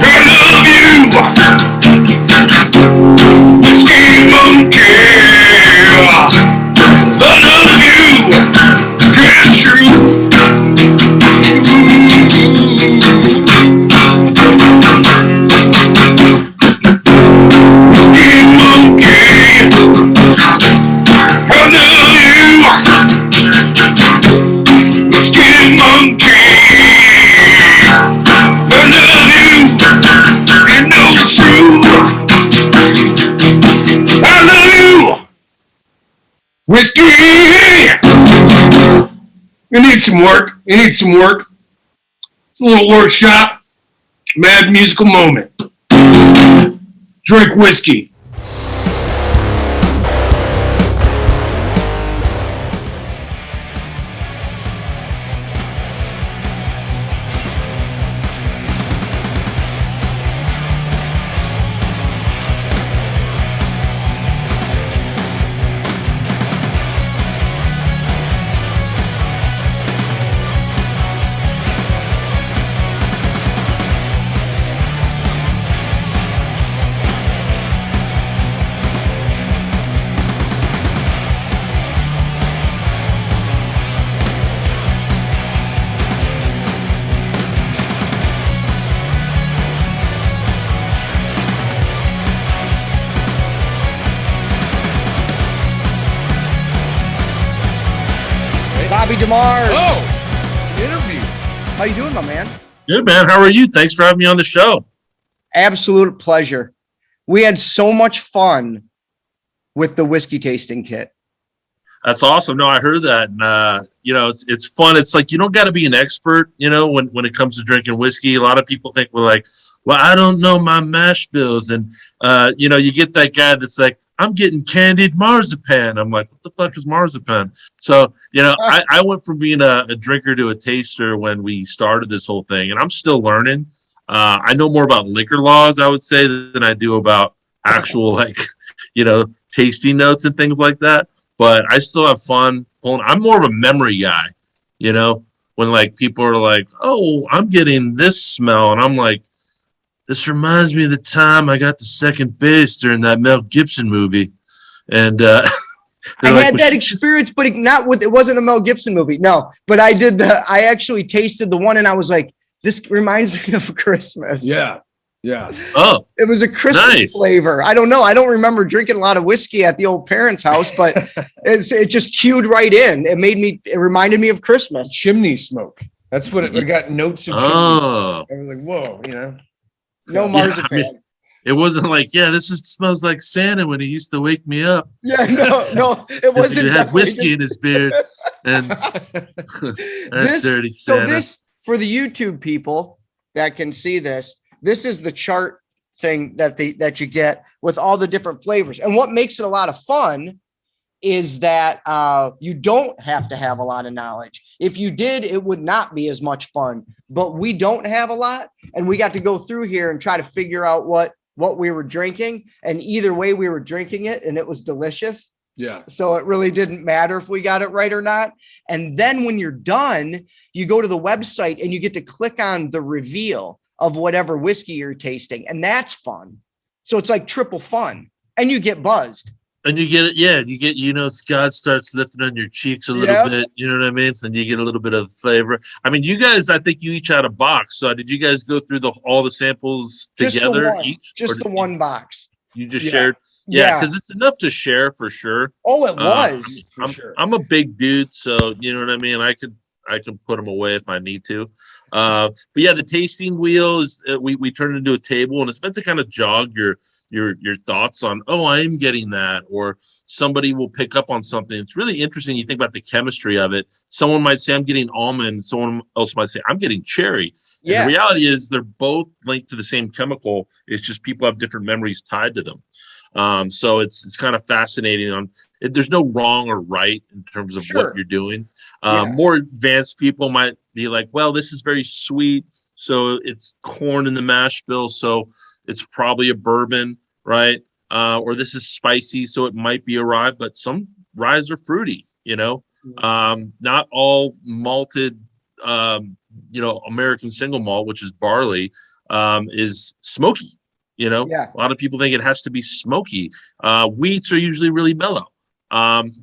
I love you. Whiskey monkey, I love you. It's true. Whiskey! You need some work. It's a little workshop. Mad musical moment. Drink whiskey. Bobby DeMars. Oh, interview. How you doing, my man? Good, man. How are you? Thanks for having me on the show. Absolute pleasure. We had so much fun with the whiskey tasting kit. That's awesome. No, I heard that. And, it's fun. It's like, you don't got to be an expert, when it comes to drinking whiskey. A lot of people think we're like, well, I don't know my mash bills. And, you get that guy that's like, I'm getting candied marzipan. I'm like, what the fuck is marzipan? So, I went from being a drinker to a taster when we started this whole thing, and I'm still learning. I know more about liquor laws, I would say, than I do about actual, tasting notes and things like that. But I still have fun pulling. I'm more of a memory guy, when like people are like, oh, I'm getting this smell. And I'm like, this reminds me of the time I got to second base during that Mel Gibson movie. And I had that experience, but it wasn't a Mel Gibson movie. No, but I actually tasted the one and I was like, this reminds me of Christmas. Yeah. Yeah. Oh, it was a Christmas flavor. I don't know. I don't remember drinking a lot of whiskey at the old parents' house, but it just cued right in. It reminded me of Christmas. Chimney smoke. That's what it got notes of. Chimney. I was like, whoa, No marzipan. Yeah, it wasn't like, this smells like Santa when he used to wake me up. Yeah, no, it wasn't. He had whiskey in his beard, and that's dirty Santa. So this, for the YouTube people that can see this, this is the chart thing that you get with all the different flavors. And what makes it a lot of fun is that you don't have to have a lot of knowledge. If you did, it would not be as much fun. But we don't have a lot, and we got to go through here and try to figure out what we were drinking. And either way, we were drinking it, and it was delicious. Yeah. So it really didn't matter if we got it right or not. And then when you're done, you go to the website and you get to click on the reveal of whatever whiskey you're tasting. And that's fun. So it's like triple fun, and you get buzzed. And you get it. Yeah. You get, God starts lifting on your cheeks a little bit. You know what I mean? And you get a little bit of flavor. I mean, you guys, I think you each had a box. So did you guys go through all the samples together? Just the one box. You just shared? Yeah. Because it's enough to share for sure. Oh, it was. I'm a big dude. So you know what I mean? I could put them away if I need to. But yeah, the tasting wheel is we turn it into a table, and it's meant to kind of jog your thoughts on, oh, I am getting that, or somebody will pick up on something. It's really interesting. You think about the chemistry of it. Someone might say, I'm getting almond. Someone else might say, I'm getting cherry. Yeah. And the reality is they're both linked to the same chemical. It's just people have different memories tied to them. So it's kind of fascinating. There's no wrong or right in terms of what you're doing. More advanced people might be like, well, this is very sweet, so it's corn in the mash bill, so it's probably a bourbon, right? Or this is spicy, so it might be a rye, but some ryes are fruity, not all malted, American single malt, which is barley, is smoky. A lot of people think it has to be smoky. Wheats are usually really mellow.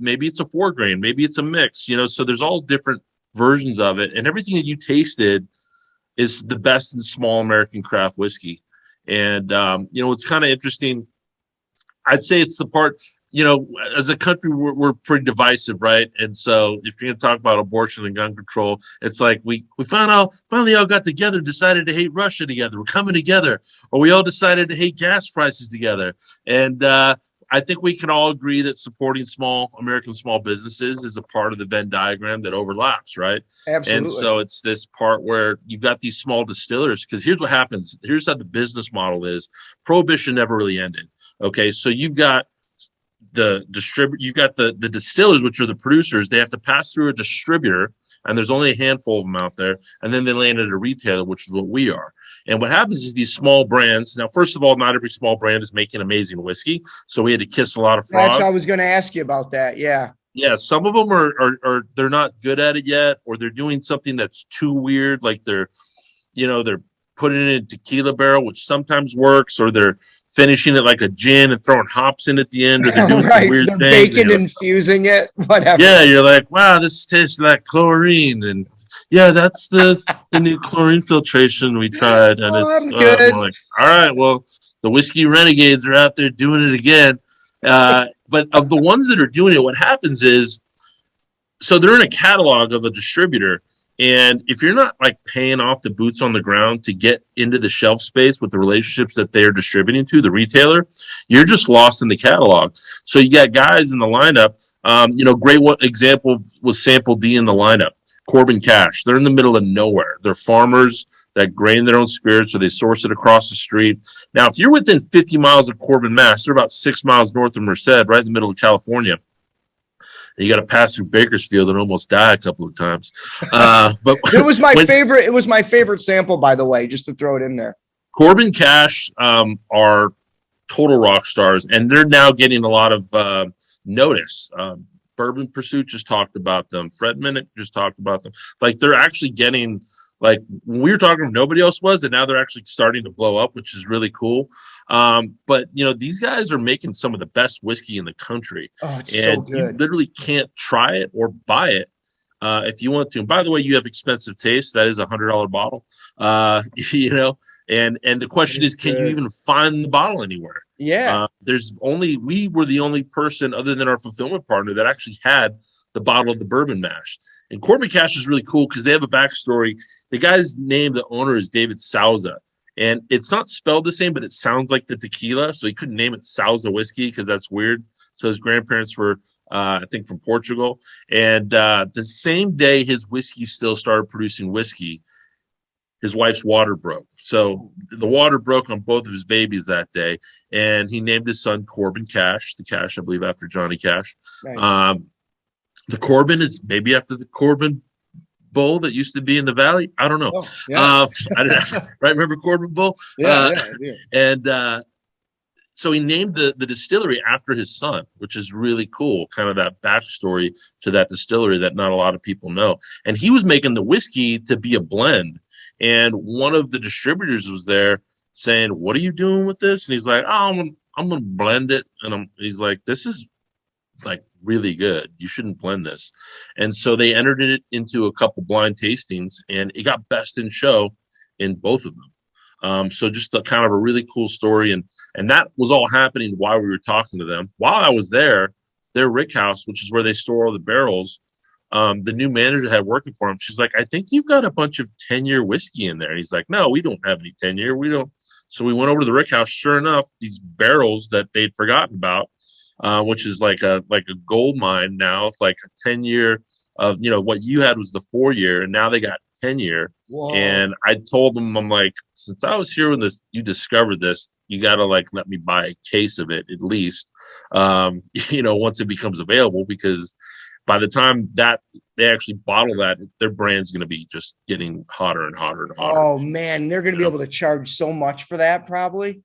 Maybe it's a 4-grain, maybe it's a mix, so there's all different versions of it, and everything that you tasted is the best in small American craft whiskey. And it's kind of interesting. I'd say it's the part, as a country, we're pretty divisive, right? And so if you're going to talk about abortion and gun control, it's like we finally all got together and decided to hate Russia together. We're coming together. Or we all decided to hate gas prices together. And I think we can all agree that supporting American small businesses is a part of the Venn diagram that overlaps, right? Absolutely. And so it's this part where you've got these small distillers, because here's what happens. Here's how the business model is. Prohibition never really ended. Okay, so you've got the distillers, which are the producers. They have to pass through a distributor, and there's only a handful of them out there, and then they land at a retailer, which is what we are. And what happens is these small brands. Now, first of all, not every small brand is making amazing whiskey, so we had to kiss a lot of frogs. That's what I was going to ask you about that. Yeah. Yeah, some of them are they're not good at it yet, or they're doing something that's too weird, like they're putting it in a tequila barrel, which sometimes works, or they're finishing it like a gin and throwing hops in at the end, or they're doing some weird things. Bacon infusing it, whatever. Yeah, you're like, wow, this tastes like chlorine, and yeah, that's the new chlorine filtration we tried, and I'm good. Like, all right, well, the whiskey renegades are out there doing it again. But of the ones that are doing it, what happens is so they're in a catalog of a distributor. And if you're not like paying off the boots on the ground to get into the shelf space with the relationships that they're distributing to the retailer, you're just lost in the catalog. So you got guys in the lineup. Great example was Sample D in the lineup. Corbin Cash. They're in the middle of nowhere. They're farmers that grain their own spirits, or they source it across the street. Now, if you're within 50 miles of Corbin, Mass, they're about 6 miles north of Merced, right in the middle of California. You got to pass through Bakersfield and almost die a couple of times. But it was my favorite. It was my favorite sample, by the way, just to throw it in there. Corbin Cash are total rock stars, and they're now getting a lot of notice. Bourbon Pursuit just talked about them. Fred Minnick just talked about them. Like, they're actually getting, like, when we were talking, nobody else was, and now they're actually starting to blow up, which is really cool. But these guys are making some of the best whiskey in the country. Oh, it's and so good. You literally can't try it or buy it if you want to. And by the way, you have expensive taste. That is $100 bottle. And the question is, can you even find the bottle anywhere? Yeah. We were the only person other than our fulfillment partner that actually had the bottle of the bourbon mash. And Corbin Cash is really cool because they have a backstory. The guy's name, the owner, is David Souza. And it's not spelled the same, but it sounds like the tequila. So he couldn't name it Souza whiskey because that's weird. So his grandparents were, I think, from Portugal. And the same day his whiskey still started producing whiskey, his wife's water broke. So the water broke on both of his babies that day. And he named his son Corbin Cash, the Cash, I believe, after Johnny Cash. Nice. The Corbin is maybe after the Corbin Bull that used to be in the valley. I don't know. Oh, yeah. I didn't ask. Right? Remember Corbin Bull? Yeah, And so he named the distillery after his son, which is really cool. Kind of that backstory to that distillery that not a lot of people know. And he was making the whiskey to be a blend. And one of the distributors was there saying, "What are you doing with this?" And he's like, "Oh, I'm gonna blend it." And he's like, "This is like really good. You shouldn't blend this." And so they entered it into a couple blind tastings, and it got best in show in both of them. So just a kind of a really cool story. And that was all happening while we were talking to them. While I was there, their rick house, which is where they store all the barrels, the new manager had working for him. She's like, "I think you've got a bunch of 10-year whiskey in there." And he's like, "No, we don't have any 10-year. We don't." So we went over to the rick house. Sure enough, these barrels that they'd forgotten about, which is like a gold mine now. It's like a 10-year of, what you had was the 4-year, and now they got 10-year. Whoa. And I told them, I'm like, since I was here when you discovered this, you got to like let me buy a case of it at least, once it becomes available, because by the time that they actually bottle that, their brand's going to be just getting hotter and hotter and hotter. Oh man, they're going to be able to charge so much for that, probably.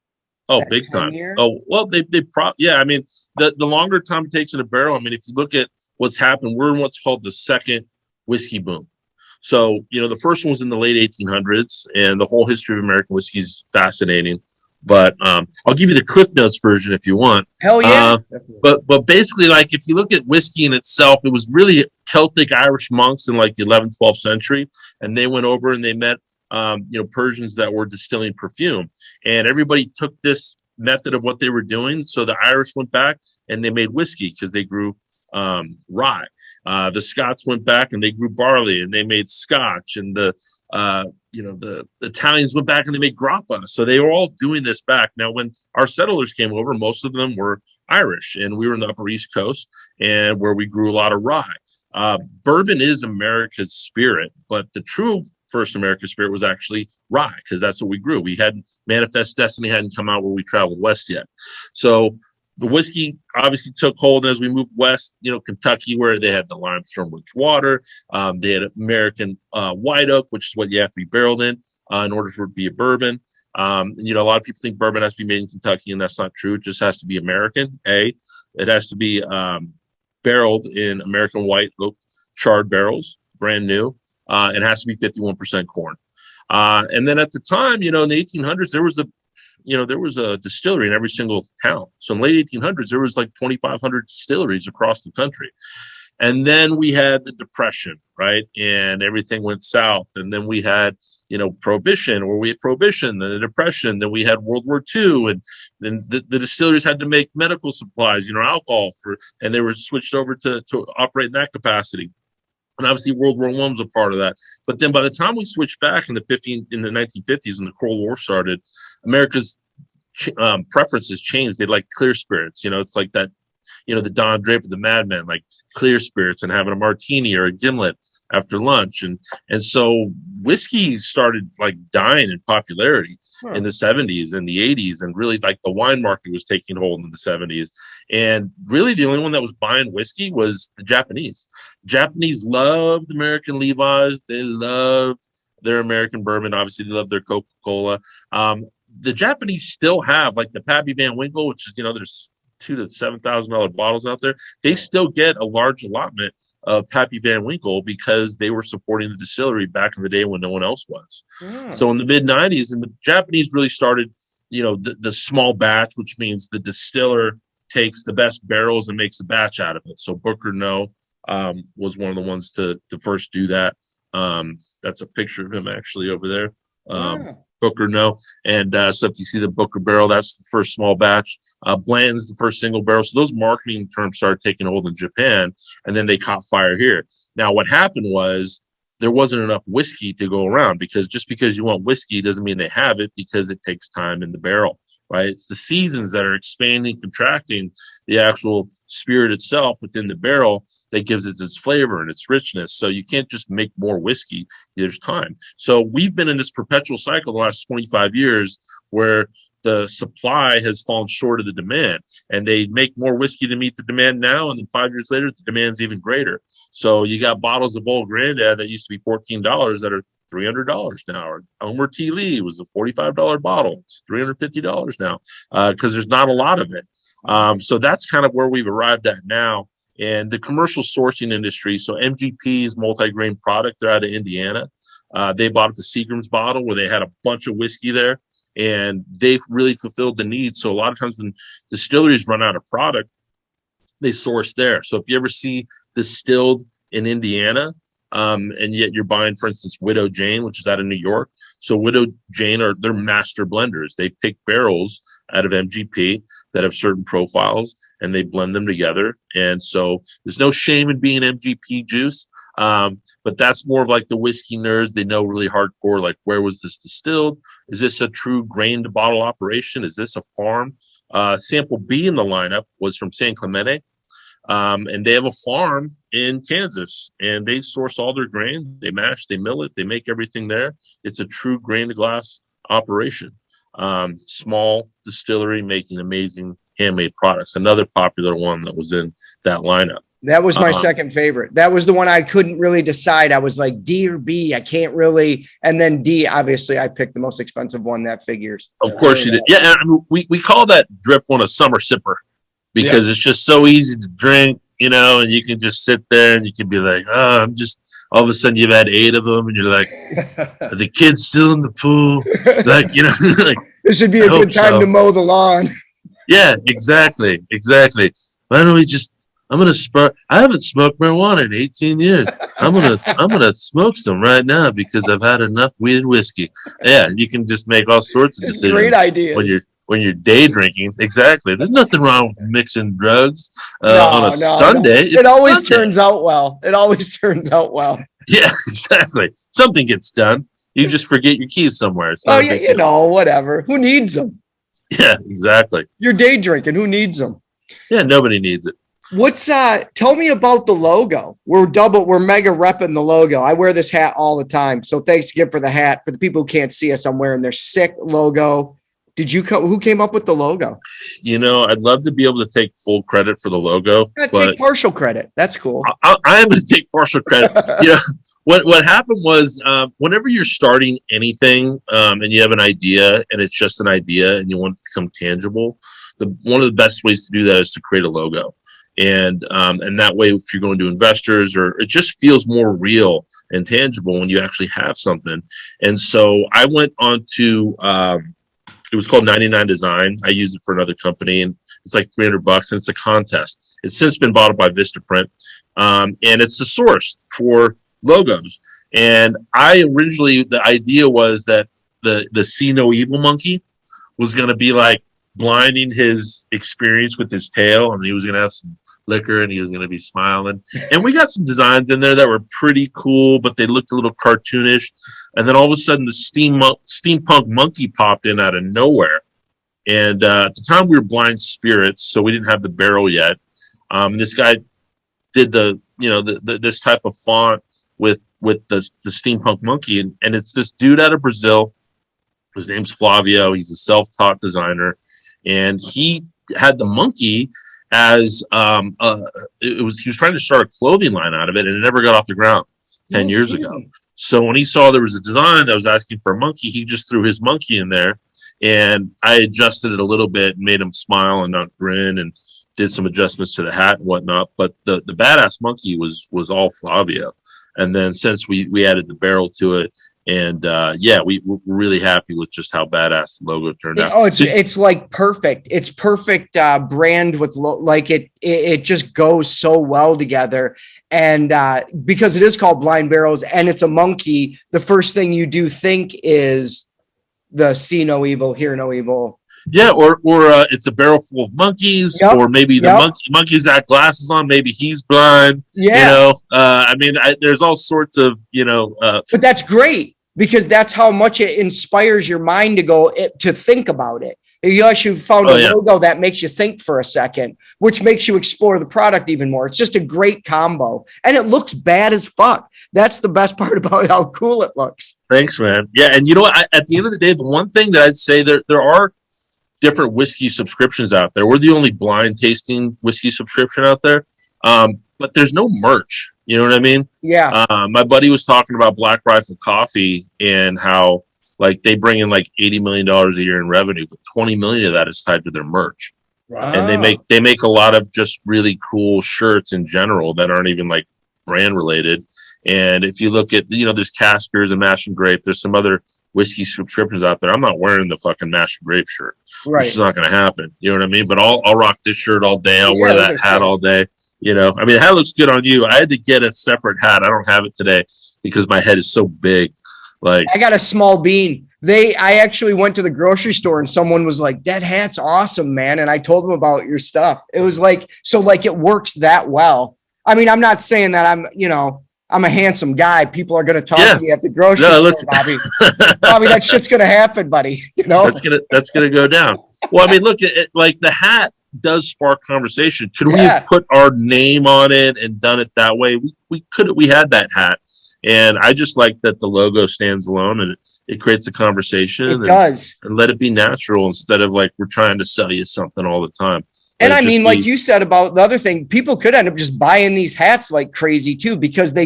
Oh, that big time. 10-year? Oh, well, I mean, the longer time it takes in a barrel, I mean, if you look at what's happened, we're in what's called the second whiskey boom. So, the first one was in the late 1800s, and the whole history of American whiskey is fascinating. But I'll give you the Cliff Notes version if you want. Hell yeah. But basically, like, if you look at whiskey in itself, it was really Celtic Irish monks in like the 11th, 12th century. And they went over and they met, Persians that were distilling perfume. And everybody took this method of what they were doing. So the Irish went back and they made whiskey because they grew rye. The Scots went back and they grew barley and they made Scotch, and the Italians went back and they made grappa. So they were all doing this back. Now, when our settlers came over, most of them were Irish, and we were in the Upper East Coast, and where we grew a lot of rye. Bourbon is America's spirit, but the true first American spirit was actually rye, because that's what we grew. We hadn't Manifest Destiny hadn't come out where we traveled west yet. So the whiskey obviously took hold. And as we moved west, Kentucky, where they had the limestone rich water, they had American white oak, which is what you have to be barreled in order for it to be a bourbon. A lot of people think bourbon has to be made in Kentucky, and that's not true. It just has to be American. It has to be barreled in American white oak charred barrels, brand new. It has to be 51% corn. And then at the time, in the 1800s, there was a distillery in every single town. So in the late 1800s, there was like 2,500 distilleries across the country. And then we had the Depression, right? And everything went south. And then we had, Prohibition, then the Depression, then we had World War II. And then the distilleries had to make medical supplies, alcohol and they were switched over to operate in that capacity. And obviously World War I was a part of that. But then by the time we switched back in the 1950s and the Cold War started, America's preferences changed. They like clear spirits. It's like that, the Don Draper, the Madman, like clear spirits and having a martini or a gimlet after lunch. And so whiskey started like dying in popularity in the 70s and the 80s. And really like the wine market was taking hold in the 70s. And really the only one that was buying whiskey was the Japanese. The Japanese loved American Levi's. They loved their American bourbon. Obviously they loved their Coca-Cola. The Japanese still have like the Pappy Van Winkle, which is, there's $2,000 to $7,000 bottles out there. They still get a large allotment of Pappy Van Winkle because they were supporting the distillery back in the day when no one else was. Yeah. So in the mid 90s, and the Japanese really started, the small batch, which means the distiller takes the best barrels and makes a batch out of it. So Booker No was one of the ones to first do that. That's a picture of him actually over there. Booker No. And so if you see the Booker barrel, that's the first small batch. Blanton's the first single barrel. So those marketing terms started taking hold in Japan, and then they caught fire here. Now, what happened was there wasn't enough whiskey to go around, because just because you want whiskey doesn't mean they have it, because it takes time in the barrel, right? It's the seasons that are expanding, contracting the actual spirit itself within the barrel that gives it its flavor and its richness. So you can't just make more whiskey. There's time. So we've been in this perpetual cycle the last 25 years where the supply has fallen short of the demand, and they make more whiskey to meet the demand now. And then 5 years later, the demand's even greater. So you got bottles of Old Grandad that used to be $14 that are $300 now. Or Elmer T. Lee was a $45 bottle. It's $350 now because there's not a lot of it. So that's kind of where we've arrived at now. And the commercial sourcing industry, so MGP is multi-grain product. They're out of Indiana. They bought up the Seagram's bottle where they had a bunch of whiskey there, and they've really fulfilled the need. So a lot of times when distilleries run out of product, they source there. So if you ever see distilled in Indiana, and yet you're buying, for instance, Widow Jane, which is out of New York. So Widow Jane they're master blenders. They pick barrels out of MGP that have certain profiles, and they blend them together. And so there's no shame in being MGP juice. But that's more of like the whiskey nerds. They know really hardcore, like, where was this distilled? Is this a true grain to bottle operation? Is this a farm? Sample B in the lineup was from San Clemente. And they have a farm in Kansas, and they source all their grain. They mash, they mill it, they make everything there. It's a true grain to glass operation. Small distillery making amazing handmade products. Another popular one that was in that lineup. That was my second favorite. That was the one I couldn't really decide. I was like, D or B, I can't really. And then D, obviously, I picked the most expensive one. That figures. Of course you did. Yeah, I mean, we call that Drift one a summer sipper, because it's just so easy to drink, and you can just sit there and you can be like, oh, I'm just, all of a sudden you've had 8 of them and you're like, are the kids still in the pool? Like, like, this should be a good time to mow the lawn. Yeah, exactly. Why don't we just, I haven't smoked marijuana in 18 years. I'm gonna smoke some right now because I've had enough weird whiskey. Yeah, you can just make all sorts of decisions. Great ideas. When you're day drinking. Exactly. There's nothing wrong with mixing drugs on a Sunday. It always turns out well. Yeah, exactly. Something gets done. You just forget your keys somewhere. Whatever. Who needs them? Yeah, exactly. You're day drinking. Who needs them? Yeah, nobody needs it. Tell me about the logo. We're mega repping the logo. I wear this hat all the time. So thanks again for the hat. For the people who can't see us, I'm wearing their sick logo. Who came up with the logo? I'd love to be able to take full credit for the logo. Take partial credit. That's cool. I am going to take partial credit. What happened was whenever you're starting anything and you have an idea and it's just an idea and you want it to become tangible, one of the best ways to do that is to create a logo. And that way, if you're going to investors, or it just feels more real and tangible when you actually have something. And so I went on to it was called 99 Design. I used it for another company, and it's like $300, and it's a contest. It's since been bought up by Vistaprint, and it's a source for logos. And the idea was that the See No Evil monkey was going to be like blinding his experience with his tail, and he was going to have some liquor, and he was going to be smiling. And we got some designs in there that were pretty cool, but they looked a little cartoonish. And then all of a sudden, the steampunk monkey popped in out of nowhere. And at the time, we were Blind Spirits, so we didn't have the barrel yet. This guy did this type of font with the steampunk monkey, and it's this dude out of Brazil. His name's Flavio. He's a self-taught designer, and he had the monkey as he was trying to start a clothing line out of it, and it never got off the ground 10 years ago. So when he saw there was a design that was asking for a monkey, he just threw his monkey in there, and I adjusted it a little bit and made him smile and not grin, and did some adjustments to the hat and whatnot. But the badass monkey was all Flavio. And then since we added the barrel to it, and we're really happy with just how badass the logo turned out. Oh, it's like perfect. It's perfect brand with it just goes so well together. And because it is called Blind Barrels and it's a monkey, the first thing you do think is the see no evil, hear no evil. Yeah, or it's a barrel full of monkeys, or maybe the monkey's got glasses on. Maybe he's blind. Yeah, there's all sorts of But that's great because that's how much it inspires your mind to go to think about it. You actually found a logo that makes you think for a second, which makes you explore the product even more. It's just a great combo, and it looks bad as fuck. That's the best part about how cool it looks. Thanks, man. Yeah, and you know what? At the end of the day, the one thing that I'd say there are different whiskey subscriptions out there. We're the only blind tasting whiskey subscription out there. But there's no merch. You know what I mean? Yeah. My buddy was talking about Black Rifle Coffee and how they bring in $80 million a year in revenue, but 20 million of that is tied to their merch. Wow. And they make a lot of just really cool shirts in general that aren't even brand related. And if you look at, there's Caskers and Mash and Grape, there's some other whiskey subscriptions out there. I'm not wearing the fucking Mash and Grape shirt. Right. Which is not going to happen. You know what I mean? But I'll rock this shirt all day. I'll wear that hat all day. The hat looks good on you. I had to get a separate hat. I don't have it today because my head is so big. I got a small bean. I actually went to the grocery store and someone was like, that hat's awesome, man. And I told them about your stuff. It was it works that well. I mean, I'm not saying that I'm a handsome guy. People are going to talk to me at the grocery store, Bobby. Bobby, that shit's going to happen, buddy. That's going to go down. Well, I mean, look, the hat does spark conversation. Could we have put our name on it and done it that way? We could. We had that hat, and I just like that the logo stands alone and it creates a conversation. It does, and let it be natural instead of we're trying to sell you something all the time. And I mean, like you said about the other thing, people could end up just buying these hats like crazy too, because they're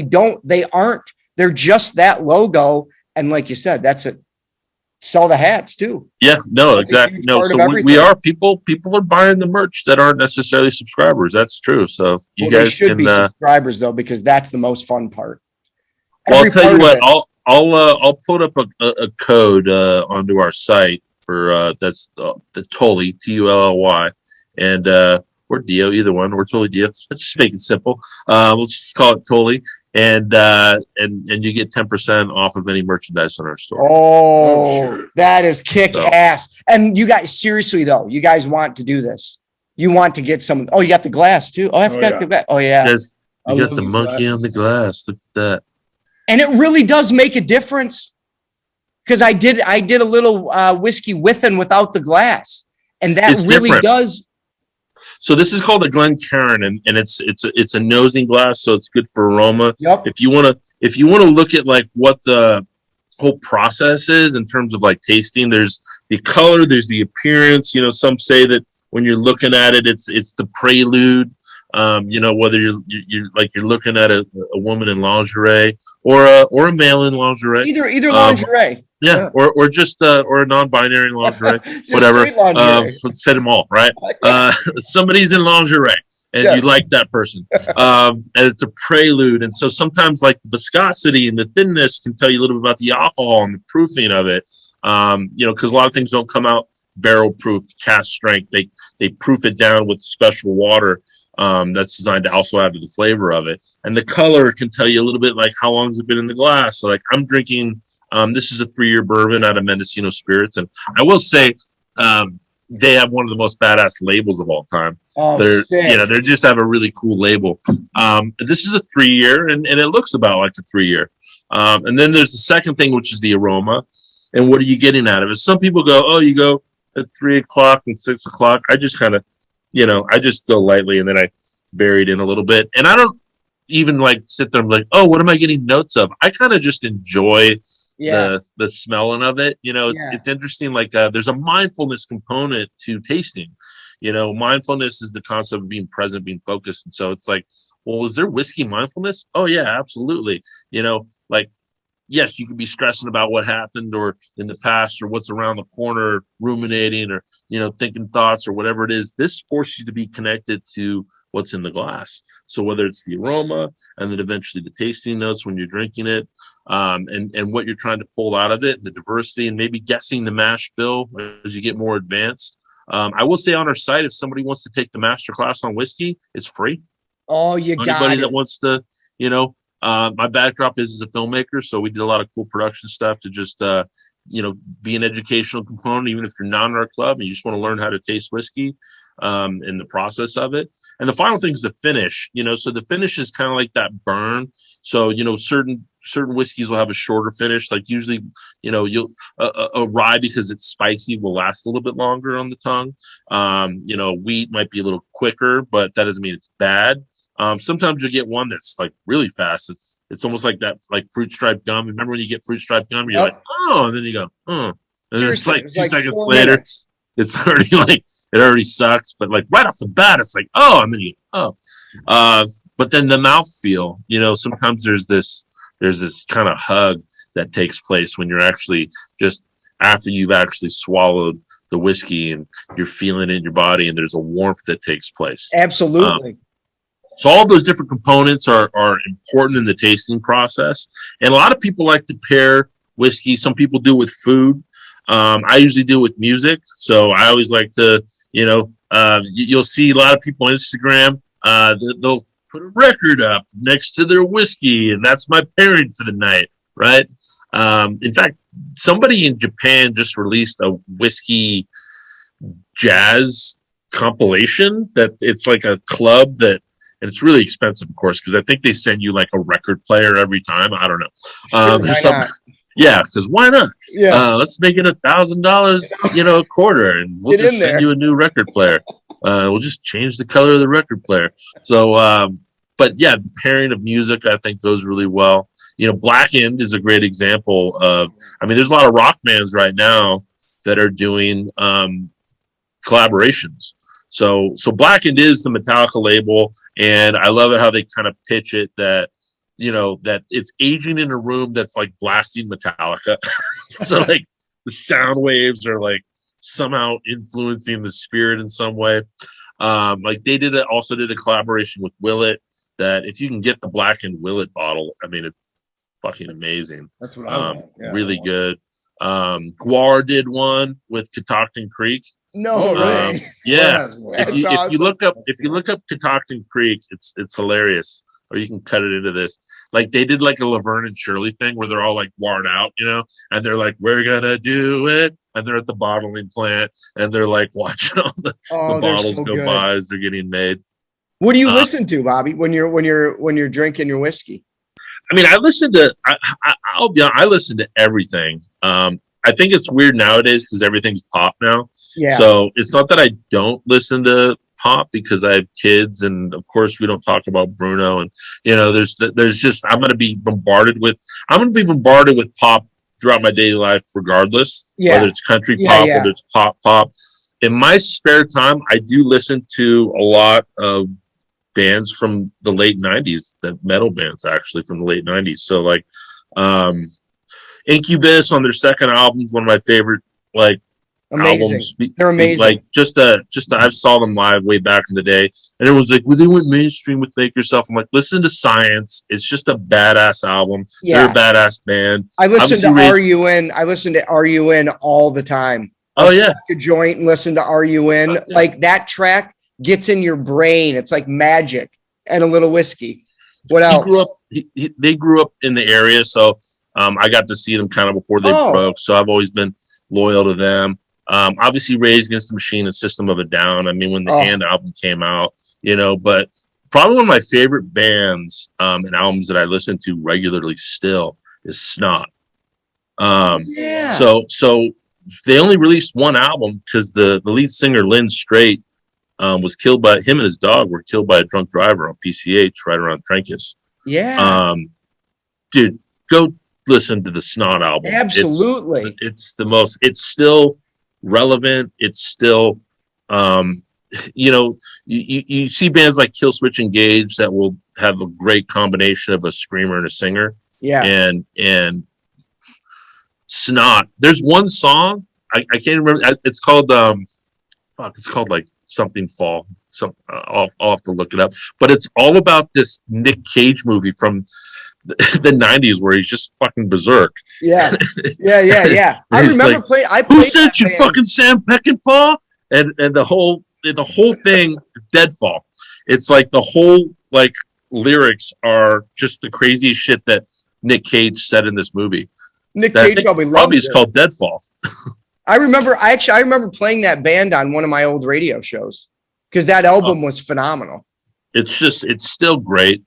just that logo. And like you said, that's it. Sell the hats too. Yeah, no, exactly. No, so we are people are buying the merch that aren't necessarily subscribers. That's true. So you guys should be subscribers though, because that's the most fun part. Well, I'll tell you what, I'll put up a code onto our site for that's the Tully, Tully. And or Dio, either one, or Tully Diö. Let's just make it simple. We'll just call it Tully, and you get 10% off of any merchandise on our store. Oh, that is kick ass! And you guys, seriously though, you guys want to do this? You want to get some? Oh, you got the glass too. Oh, I forgot the glass. Oh yeah, you got the monkey on the glass. Look at that. And it really does make a difference, because I did a little whiskey with and without the glass, and that really different. Does. So this is called a Glencairn, and it's a nosing glass, so it's good for aroma. Yep. If you want to look at what the whole process is in terms of tasting, there's the color, there's the appearance. Some say that when you're looking at it, it's the prelude. Whether you're looking at a woman in lingerie or a male in lingerie, either lingerie. Yeah, or just or a non-binary lingerie, whatever. Let's set them all right. Somebody's in lingerie, and you like that person, and it's a prelude. And so sometimes the viscosity and the thinness can tell you a little bit about the alcohol and the proofing of it. Because a lot of things don't come out barrel proof, cask strength. They proof it down with special water that's designed to also add to the flavor of it. And the color can tell you a little bit how long has it been in the glass. So I'm drinking. This is a 3-year bourbon out of Mendocino Spirits, and I will say, they have one of the most badass labels of all time. Oh, they just have a really cool label. This is a 3-year, and it looks about like a 3-year. And then there's the second thing, which is the aroma. And what are you getting out of it? Some people go, oh, you go at 3 o'clock and 6 o'clock. I just kind of, I just go lightly, and then I bury it in a little bit. And I don't even like sit there and be like, oh, what am I getting notes of? I kind of just enjoy the smelling of it. It's interesting. Like there's a mindfulness component to tasting. Mindfulness is the concept of being present, being focused. And so it's like, well, is there whiskey mindfulness? Oh yeah, absolutely. Like, yes, you could be stressing about what happened or in the past or what's around the corner, ruminating or, thinking thoughts or whatever it is. This forces you to be connected to what's in the glass. So whether it's the aroma and then eventually the tasting notes when you're drinking it, and what you're trying to pull out of it, the diversity, and maybe guessing the mash bill as you get more advanced. I will say on our site, if somebody wants to take the master class on whiskey, it's free. Oh, you got anybody it. that wants to, my backdrop is as a filmmaker, so we did a lot of cool production stuff to just be an educational component, even if you're not in our club and you just want to learn how to taste whiskey in the process of it. And the final thing is the finish. So the finish is kind of like that burn. So certain whiskeys will have a shorter finish. Like usually, you'll a rye, because it's spicy, will last a little bit longer on the tongue. Wheat might be a little quicker, but that doesn't mean it's bad. Sometimes you get one that's like really fast. It's almost like that, like fruit striped gum. Remember when you get fruit striped gum, you're like, oh, and then you go, oh, and then it's like 2 seconds later, it's already like, it already sucks. But like right off the bat, it's like, oh, and then you, oh, but then the mouthfeel, sometimes there's this kind of hug that takes place when you're actually just after you've actually swallowed the whiskey and you're feeling it in your body, and there's a warmth that takes place. Absolutely. So all those different components are important in the tasting process. And a lot of people like to pair whiskey. Some people do with food. I usually do with music. So I always like to, you'll see a lot of people on Instagram, they'll put a record up next to their whiskey, and that's my pairing for the night, right? In fact, somebody in Japan just released a whiskey jazz compilation that it's like a club that, and it's really expensive, of course, because I think they send you like a record player every time. I don't know. Yeah, because why not? Yeah. Let's make it $1,000, a quarter, and we'll just send you a new record player. We'll just change the color of the record player. So, but yeah, the pairing of music, I think, goes really well. Blackened is a great example of, there's a lot of rock bands right now that are doing collaborations. So Blackened is the Metallica label, and I love it how they kind of pitch it that, that it's aging in a room that's like blasting Metallica. So like the sound waves are like somehow influencing the spirit in some way. Like they also did a collaboration with Willet that if you can get the Blackened Willet bottle, it's fucking amazing. That's what I want. Yeah, really good. Guar did one with Catoctin Creek. No way. Yeah. If awesome. you look up Catoctin Creek, it's hilarious. Or you can cut it into this. Like they did like a Laverne and Shirley thing where they're all like warred out, and they're like, we're gonna do it. And they're at the bottling plant and they're like watching all the bottles go by as they're getting made. What do you listen to, Bobby, when you're drinking your whiskey? I listen to I'll be honest, I listen to everything. I think it's weird nowadays because everything's pop now. Yeah. So it's not that I don't listen to pop because I have kids, and of course we don't talk about Bruno, and there's just I'm going to be bombarded with pop throughout my daily life regardless, whether it's country pop, whether it's pop. In my spare time, I do listen to a lot of bands from the late 90s, the metal bands actually from the late 90s. So like Incubus on their second album is one of my favorite albums. They're amazing. Like just I saw them live way back in the day, and it was like, well, they went mainstream with Make Yourself. I'm like, listen to Science. It's just a badass album. Yeah. They're a badass band. I listen to RUN. I listen to RUN all the time. Oh yeah. A joint and listen to RUN. Yeah. Like that track gets in your brain. It's like magic and a little whiskey. What else? They grew up in the area, so I got to see them kind of before they broke. So I've always been loyal to them. Obviously, Rage Against the Machine and System of a Down. I mean, when the Hand album came out, but probably one of my favorite bands and albums that I listen to regularly still is Snot. So they only released one album because the lead singer, Lynn Straight, was killed by him and his dog were killed by a drunk driver on PCH right around Trancas. Yeah. Dude, go listen to the Snot album. Absolutely. It's still relevant. It's still, you see bands like Killswitch Engage that will have a great combination of a screamer and a singer. Yeah. And Snot, there's one song, I can't remember. It's called, it's called like Something Fall. I'll have to look it up. But it's all about this Nick Cage movie from the 90s where he's just fucking berserk. Yeah. I remember playing. Who sent you, fucking Sam Peckinpah? And the whole thing, Deadfall. It's like the whole like lyrics are just the craziest shit that Nick Cage said in this movie. Nick Cage probably is called Deadfall. I remember playing that band on one of my old radio shows because that album was phenomenal. It's still great.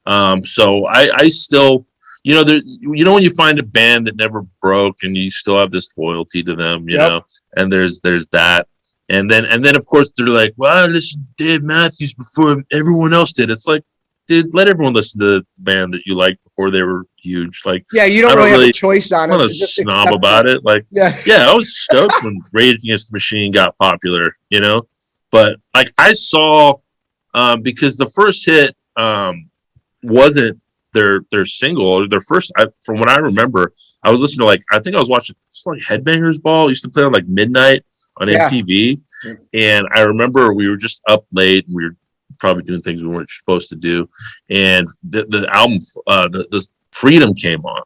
So I still, when you find a band that never broke and you still have this loyalty to them, you know, and there's that. And then of course they're like, well, I listened to Dave Matthews before everyone else did. It's like, dude, let everyone listen to the band that you liked before they were huge. Like, yeah, you don't really have a choice on it. I'm not a snob about it. Like, yeah, I was stoked when Rage Against the Machine got popular, but like I saw, because the first hit wasn't their single or their first. From what I remember, I was listening to I think I was watching just like Headbangers Ball. I used to play on like midnight on MTV, and I remember we were just up late and we were probably doing things we weren't supposed to do, and the album the Freedom came on.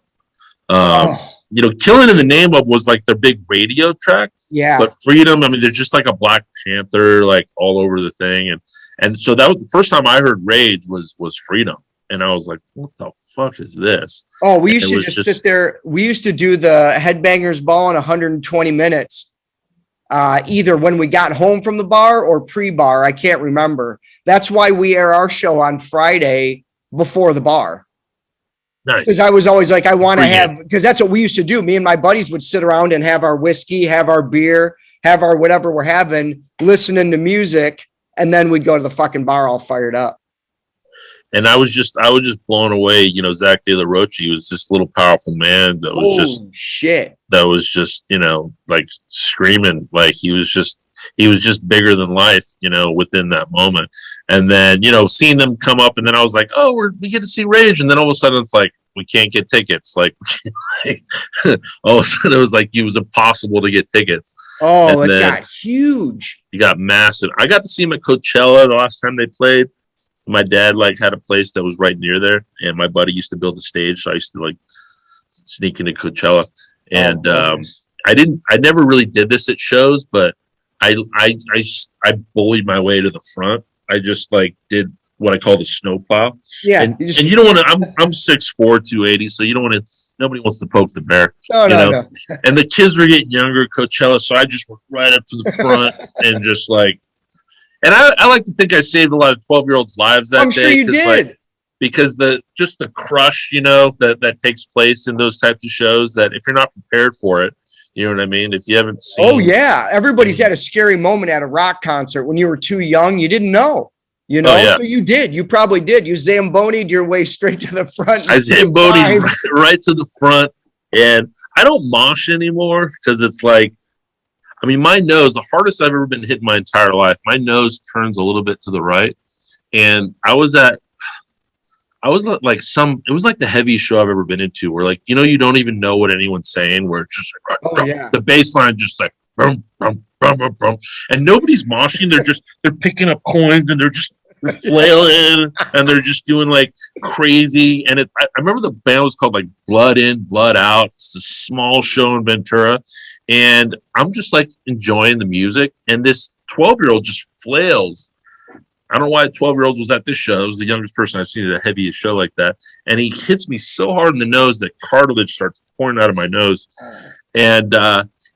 Killing in the Name of was like their big radio track, but Freedom, I mean, there's just like a Black Panther like all over the thing, and so that was the first time I heard Rage was Freedom, and I was like, what the fuck is this? We used to just sit there. We used to do the Headbangers Ball in 120 minutes, either when we got home from the bar or pre-bar. I can't remember. That's why we air our show on Friday before the bar. Nice. Because I was always like, I want to have, because that's what we used to do. Me and my buddies would sit around and have our whiskey, have our beer, have our whatever we're having, listening to music, and then we'd go to the fucking bar all fired up. And I was just blown away. Zach De La Rocha was this little powerful man that was that was just, like screaming, like he was just bigger than life, within that moment. And then, seeing them come up, and then I was like, oh, we get to see Rage. And then all of a sudden it's like, we can't get tickets. Like, all of a sudden it was like, it was impossible to get tickets. Oh, it got huge. You got massive. I got to see him at Coachella the last time they played. My dad had a place that was right near there, and my buddy used to build a stage, so I used to sneak into Coachella. And I never really did this at shows, but I bullied my way to the front. I just did what I call the snowplow. Yeah, and you don't want to. I'm 6'4", 280, so you don't want to. Nobody wants to poke the bear. No. And the kids were getting younger at Coachella, so I just went right up to the front and just And I like to think I saved a lot of 12-year-olds' lives that day. I'm sure you did. Because the crush, that takes place in those types of shows, that if you're not prepared for it, you know what I mean? If you haven't seen. Oh, yeah. Everybody's had a scary moment at a rock concert when you were too young. You didn't know. So you did. You probably did. You Zamboni'd your way straight to the front. I Zamboni'd right to the front. And I don't mosh anymore because it's like, I mean, my nose, the hardest I've ever been hit in my entire life, my nose turns a little bit to the right. And it was like the heaviest show I've ever been into where you don't even know what anyone's saying, where it's just the bass line just like, brum, brum, brum, brum, brum. And nobody's moshing. They're picking up coins and they're flailing and they're just doing crazy. And I remember the band was called Blood In, Blood Out. It's a small show in Ventura. And I'm just enjoying the music. And this 12-year-old just flails. I don't know why a 12-year-old was at this show. It was the youngest person I've seen at a heaviest show like that. And he hits me so hard in the nose that cartilage starts pouring out of my nose. And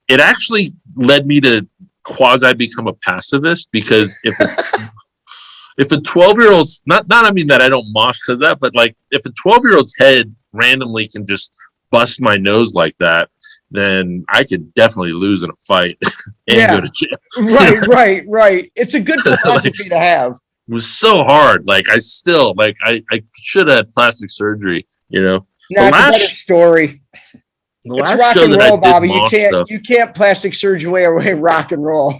it actually led me to quasi become a pacifist, because if a 12-year-old's not I mean that I don't mosh because that, but like if a 12-year-old's head randomly can just bust my nose like that, then I could definitely lose in a fight and go to jail. Right. It's a good philosophy to have. It was so hard. Like I still like I should have had plastic surgery, you know. No, it's a better story. It's rock and roll, Bobby. You can't plastic surgery away rock and roll.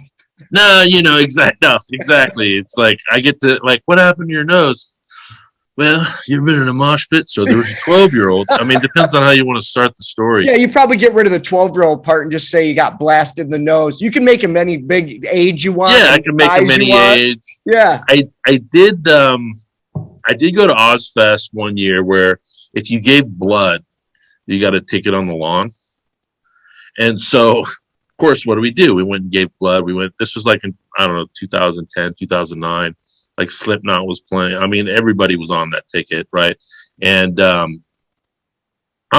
No, exactly. It's like I get to like, what happened to your nose? Well, you've been in a mosh pit, so there was a 12-year-old. I mean, depends on how you want to start the story. Yeah, you probably get rid of the 12-year-old part and just say you got blasted in the nose. You can make him any big age you want. Yeah, I can make him any age. Yeah. I did go to Ozfest one year where if you gave blood, you got a ticket on the lawn. And so, of course, what do? We went and gave blood. This was like in, I don't know, 2010, 2009. Like Slipknot was playing. I mean, everybody was on that ticket, right? And I'm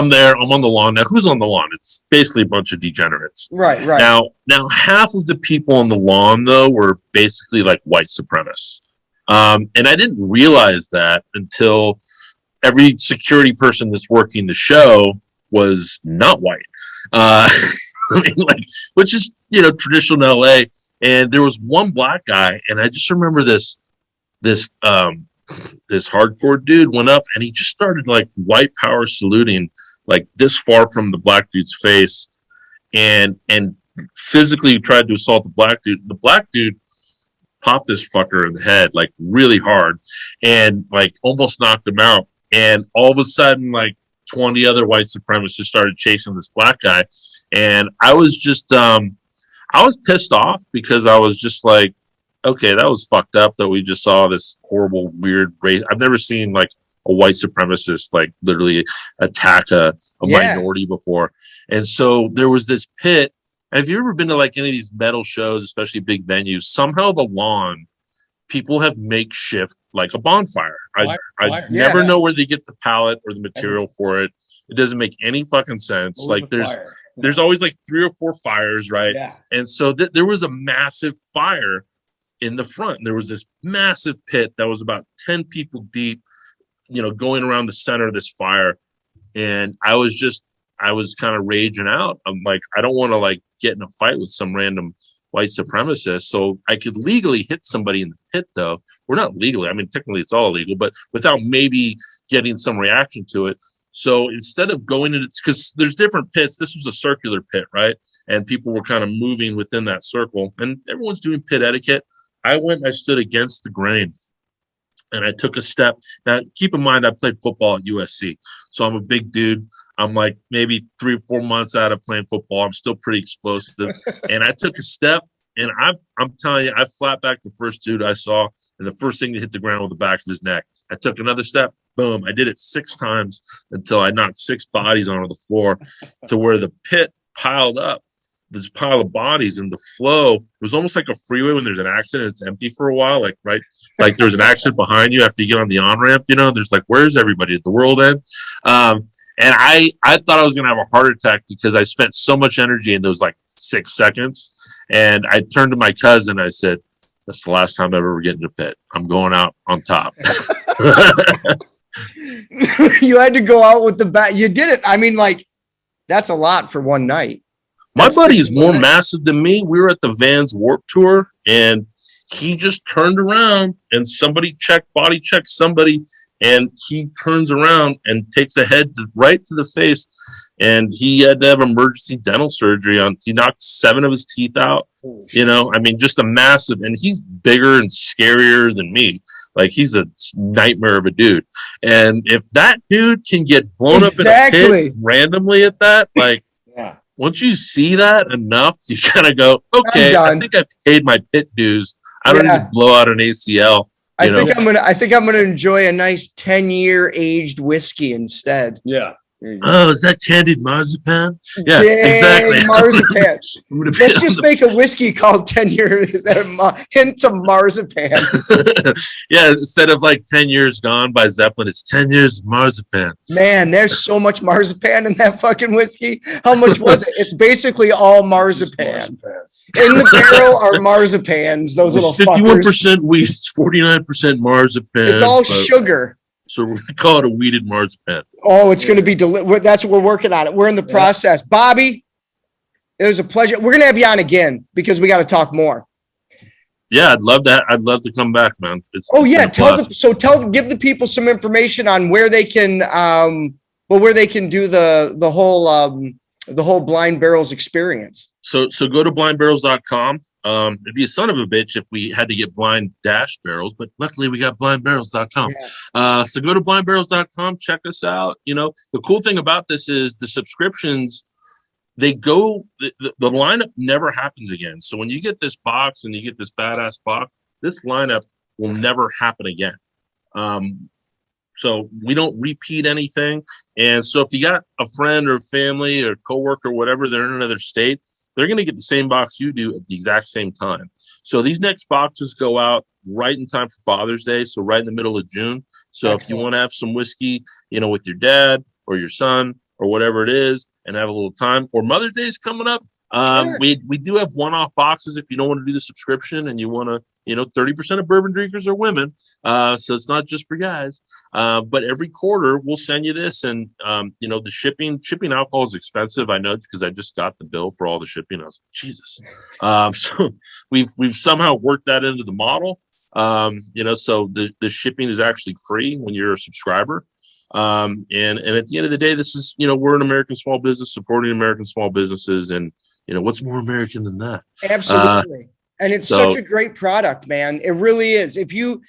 there. I'm on the lawn. Now, who's on the lawn? It's basically a bunch of degenerates. Right. Now, half of the people on the lawn, though, were basically like white supremacists. And I didn't realize that until every security person that's working the show was not white. I mean, like, which is, traditional LA. And there was one black guy, and I just remember this hardcore dude went up and he just started like white power saluting like this far from the black dude's face and physically tried to assault the black dude. The black dude popped this fucker in the head like really hard and like almost knocked him out. And all of a sudden, like 20 other white supremacists started chasing this black guy. And I was just, I was pissed off because I was just like, okay, that was fucked up that we just saw this horrible, weird race. I've never seen like a white supremacist like literally attack a minority before. And so there was this pit. And if you've ever been to like any of these metal shows, especially big venues, somehow the lawn, people have makeshift like a bonfire. I never know where they get the pallet or the material for it. It doesn't make any fucking sense. Like there's always like 3 or 4 fires, right? Yeah. And so there was a massive fire in the front. There was this massive pit that was about 10 people deep, going around the center of this fire. And I was kind of raging out. I'm like, I don't want to like get in a fight with some random white supremacist. So I could legally hit somebody in the pit though. We're not legally. I mean, technically it's all illegal, but without maybe getting some reaction to it. So instead of going into, because there's different pits, this was a circular pit, right? And people were kind of moving within that circle and everyone's doing pit etiquette. I stood against the grain and I took a step. Now, keep in mind, I played football at USC. So I'm a big dude. I'm like maybe 3 or 4 months out of playing football. I'm still pretty explosive. And I took a step and I'm telling you, I flat backed the first dude I saw and the first thing to hit the ground was the back of his neck. I took another step. Boom. I did it 6 times until I knocked 6 bodies onto the floor to where the pit piled up. This pile of bodies and the flow, it was almost like a freeway when there's an accident, it's empty for a while, like there's an accident behind you after you get on the on-ramp, there's like, where's everybody? At the world end? And I thought I was going to have a heart attack because I spent so much energy in those like 6 seconds. And I turned to my cousin, I said, that's the last time I ever get in a pit. I'm going out on top. You had to go out with the bat. You did it. I mean, like, that's a lot for one night. My buddy is more massive than me. We were at the Vans Warped Tour, and he just turned around, and somebody body checked somebody, and he turns around and takes a head right to the face, and he had to have emergency dental surgery on. He knocked 7 of his teeth out. I mean, just a massive, and he's bigger and scarier than me. Like he's a nightmare of a dude. And if that dude can get blown up in a pit randomly at that, like. Yeah. Once you see that enough, you kind of go, okay, I think I've paid my pit dues. I don't need to blow out an ACL. I think I'm gonna enjoy a nice 10-year aged whiskey instead. Yeah. Oh, is that candied marzipan? Yeah, Dang, exactly. Marzipan. Let's just make a whiskey called 10 years hints of marzipan. Yeah, instead of like 10 years gone by Zeppelin, it's 10 years of marzipan. Man, there's so much marzipan in that fucking whiskey. How much was it? It's basically all marzipan. In the barrel are marzipans, those little 51% wheat, 49% marzipan. It's all sugar. So we call it a weeded marzipan. Oh, it's going to be that's what we're working on it. We're in the process. Bobby, it was a pleasure. We're going to have you on again because we got to talk more. Yeah, I'd love that. I'd love to come back, man. Give the people some information on where they can do the whole Blind Barrels experience. So go to blindbarrels.com. It'd be a son of a bitch if we had to get blind dash barrels, but luckily we got blindbarrels.com. So go to blindbarrels.com, check us out. You know, the cool thing about this is the subscriptions, the lineup never happens again. So when you get this box and you get this badass box, this lineup will never happen again. So we don't repeat anything. And so if you got a friend or family or coworker or whatever, they're in another state, they're going to get the same box you do at the exact same time. So these next boxes go out right in time for Father's Day. So right in the middle of June. So Excellent. If you want to have some whiskey, you know, with your dad or your son or whatever it is and have a little time, or Mother's Day is coming up. Sure. We do have one-off boxes if you don't want to do the subscription and you want to, you know, 30% of bourbon drinkers are women. So it's not just for guys. But every quarter we'll send you this. And, you know, the shipping alcohol is expensive. I know because I just got the bill for all the shipping. I was like, Jesus. So we've somehow worked that into the model. You know, so the shipping is actually free when you're a subscriber. And at the end of the day, this is, you know, we're an American small business supporting American small businesses. And, you know, what's more American than that? Absolutely. And it's such a great product, man. It really is. If you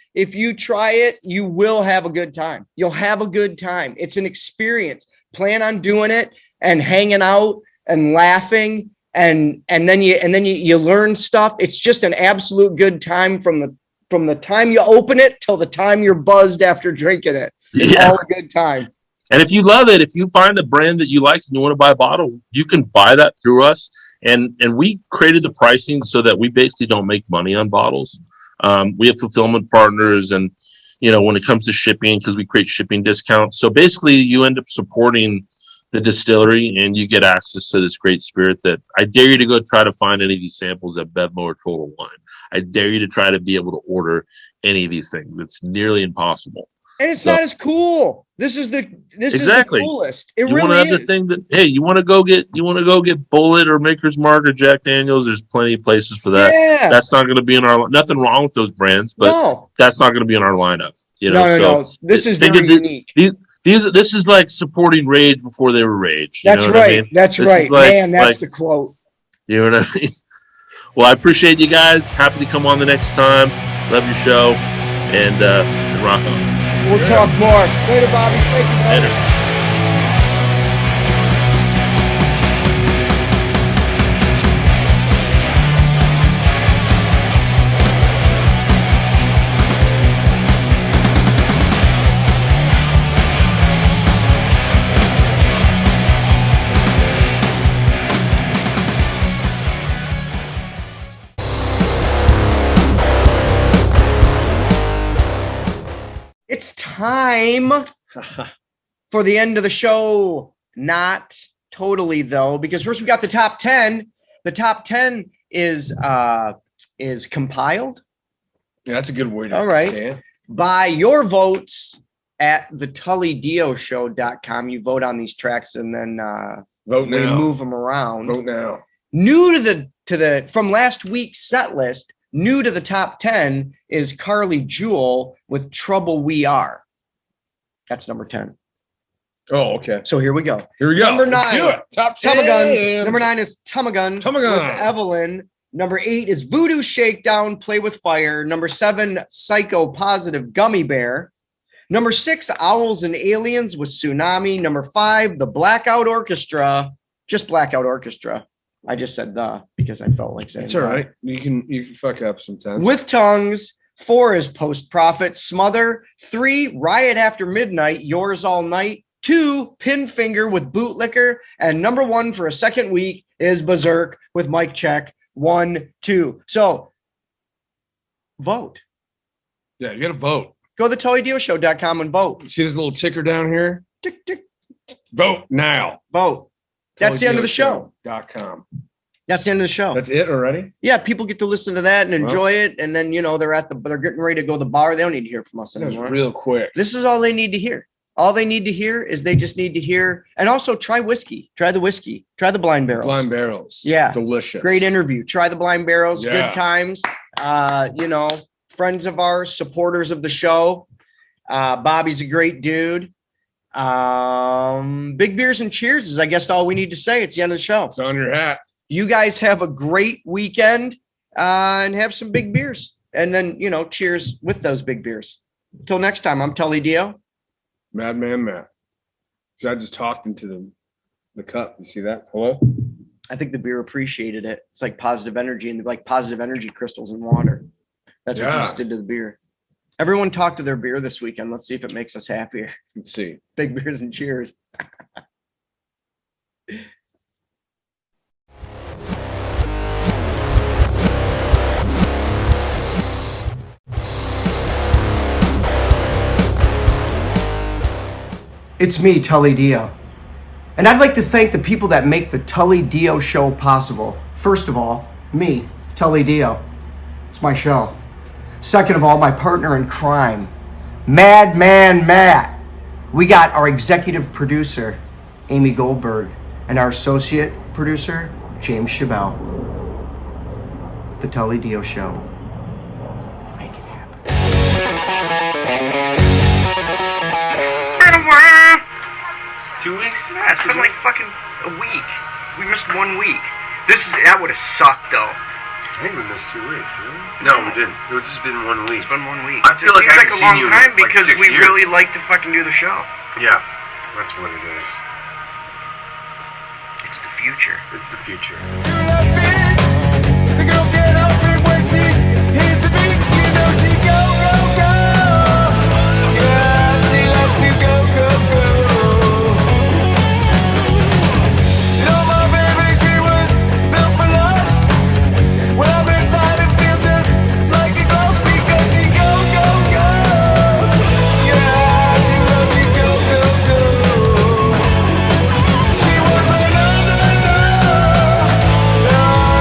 try it, you will have a good time. You'll have a good time. It's an experience. Plan on doing it and hanging out and laughing and then you learn stuff. It's just an absolute good time from the time you open it till the time you're buzzed after drinking it. It's all a good time. And if you love it, if you find a brand that you like and you want to buy a bottle, you can buy that through us. And we created the pricing so that we basically don't make money on bottles. We have fulfillment partners and, you know, when it comes to shipping, because we create shipping discounts. So basically you end up supporting the distillery and you get access to this great spirit that I dare you to go try to find any of these samples at Bevmo or Total Wine. I dare you to try to be able to order any of these things. It's nearly impossible. And it's not as cool. This is the coolest. It you really want to have is. the thing that, hey, you want to go get Bullet or Maker's Mark or Jack Daniels. There's plenty of places for that. Yeah. That's not going to be in our, nothing wrong with those brands, but that's not going to be in our lineup. You know, no. This is very unique. This is like supporting Rage before they were Rage. That's right. I mean? That's this right. Like, man, that's the quote. You know what I mean? Well, I appreciate you guys. Happy to come on the next time. Love your show and rock on. We'll talk more. Later, Bobby. Thank you, buddy. Later. It's time for the end of the show. Not totally, though, because first we got the top 10. The top 10 is compiled. Yeah, that's a good word. All right. Say it. By your votes at the TullyDioShow.com. You vote on these tracks and then vote now. We move them around. Vote now. New to the from last week's set list. New to the top 10 is Carly Jewel with Trouble We Are. That's number 10. Oh, okay. So here we go. Number 9. Let's do it. Top 10. Tummagun. Number 9 is Tummagun. Tummagun. With Evelyn. Number 8 is Voodoo Shakedown, Play with Fire. Number 7, Psycho Positive, Gummy Bear. Number 6, Owls and Aliens with Tsunami. Number 5, The Blackout Orchestra. Just Blackout Orchestra. I just said because I felt like saying it's all right. You can fuck up sometimes. With Tongues. 4 is Post Profit, Smother. 3, Riot After Midnight, Yours All Night. 2, Pin Finger with Bootlicker. And number 1 for a second week is Berserk with Mic Check 1, 2. So vote. Yeah, you got to vote. Go to TullyDioShow.com and vote. You see this little ticker down here? Tick, tick. Vote now. Vote. That's the end of the show. .com. That's the end of the show. That's it already? Yeah, people get to listen to that and enjoy it. And then, they're getting ready to go to the bar. They don't need to hear from us That was anymore. real quick. This is all they need to hear. All they need to hear is they just need to hear. And also try whiskey. Try the whiskey. Try the Blind Barrels. Blind Barrels. Yeah. Delicious. Great interview. Try the Blind Barrels. Yeah. Good times. Friends of ours, supporters of the show. Bobby's a great dude. Big beers and cheers is, I guess, all we need to say. It's the end of the show. It's on your hat. You guys have a great weekend and have some big beers. And then, cheers with those big beers. Until next time, I'm Tully Diö. Madman Matt. So I just talked into the cup. You see that? Hello? I think the beer appreciated it. It's like positive energy and like positive energy crystals in water. That's what you just did to the beer. Everyone talk to their beer this weekend. Let's see if it makes us happier. Let's see. Big beers and cheers. It's me, Tully Diö. And I'd like to thank the people that make the Tully Diö Show possible. First of all, me, Tully Diö. It's my show. Second of all, my partner in crime, Madman Matt. We got our executive producer, Amy Goldberg, and our associate producer, James Chabelle. The Tully Diö Show. Make it happen. 2 weeks? Yeah, it's been like fucking a week. We missed 1 week. That would have sucked though. I think we missed 2 weeks, didn't we? No, we didn't. It's just been 1 week. It's been 1 week. I feel like I seems like haven't a long seen you in, time like, because 6 we years. really like to fucking do the show. Yeah, that's what it is. It's the future. It's the future. The girl get up and when she hits the beat, she go, go, go. Yeah, she loves to go, go, go. No, my baby, she was built for love. Well, I've been trying to feel just like a ghost because she go, go, go. Yeah, she loves to go, go, go. She was a no, no, no.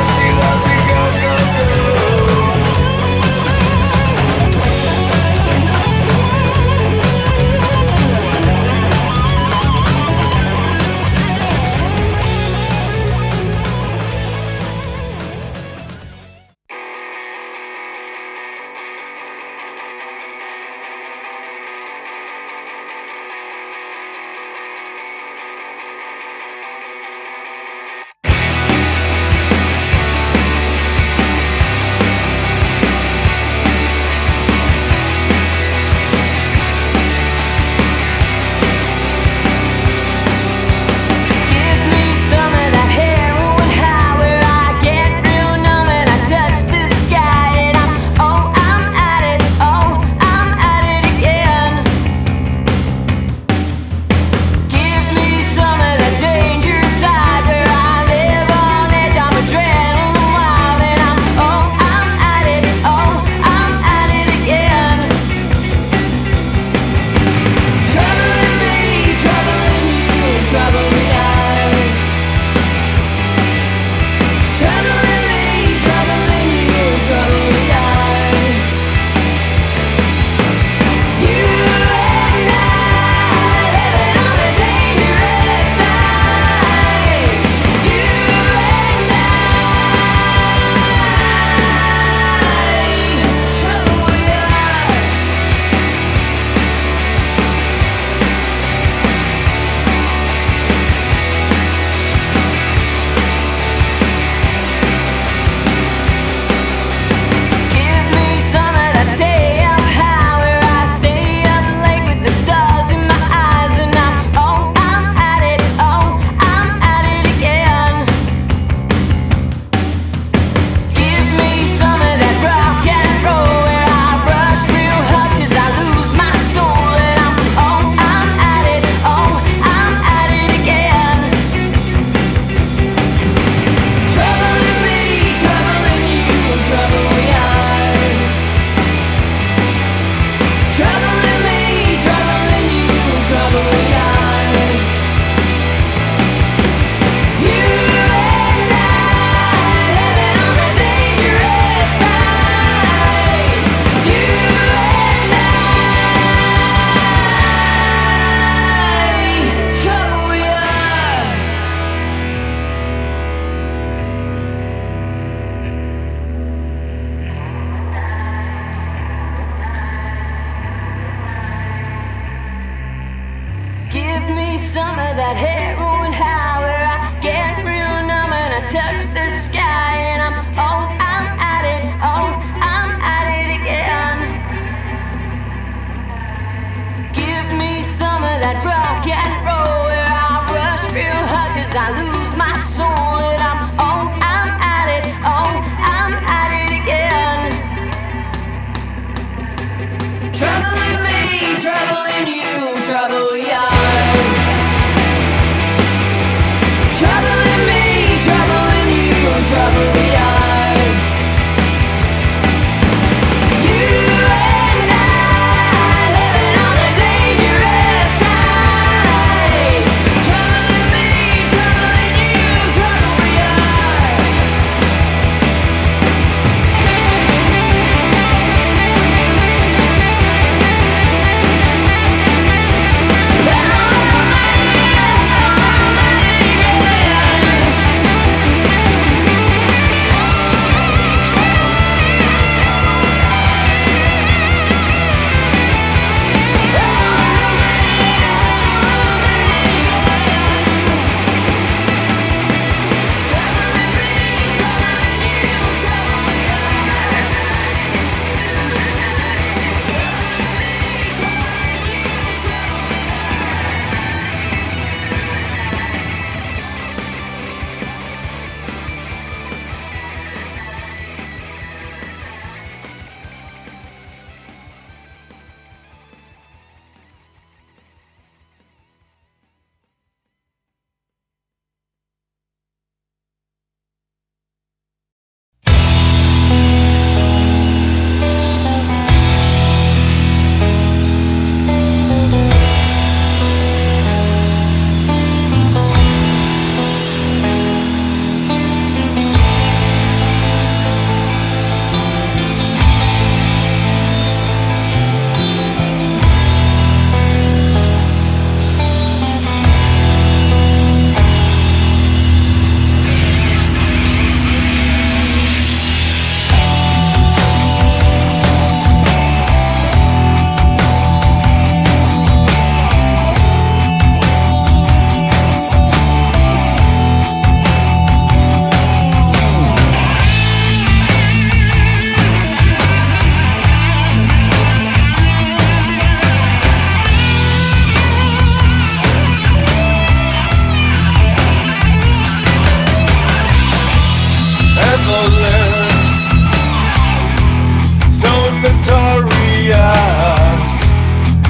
victorious.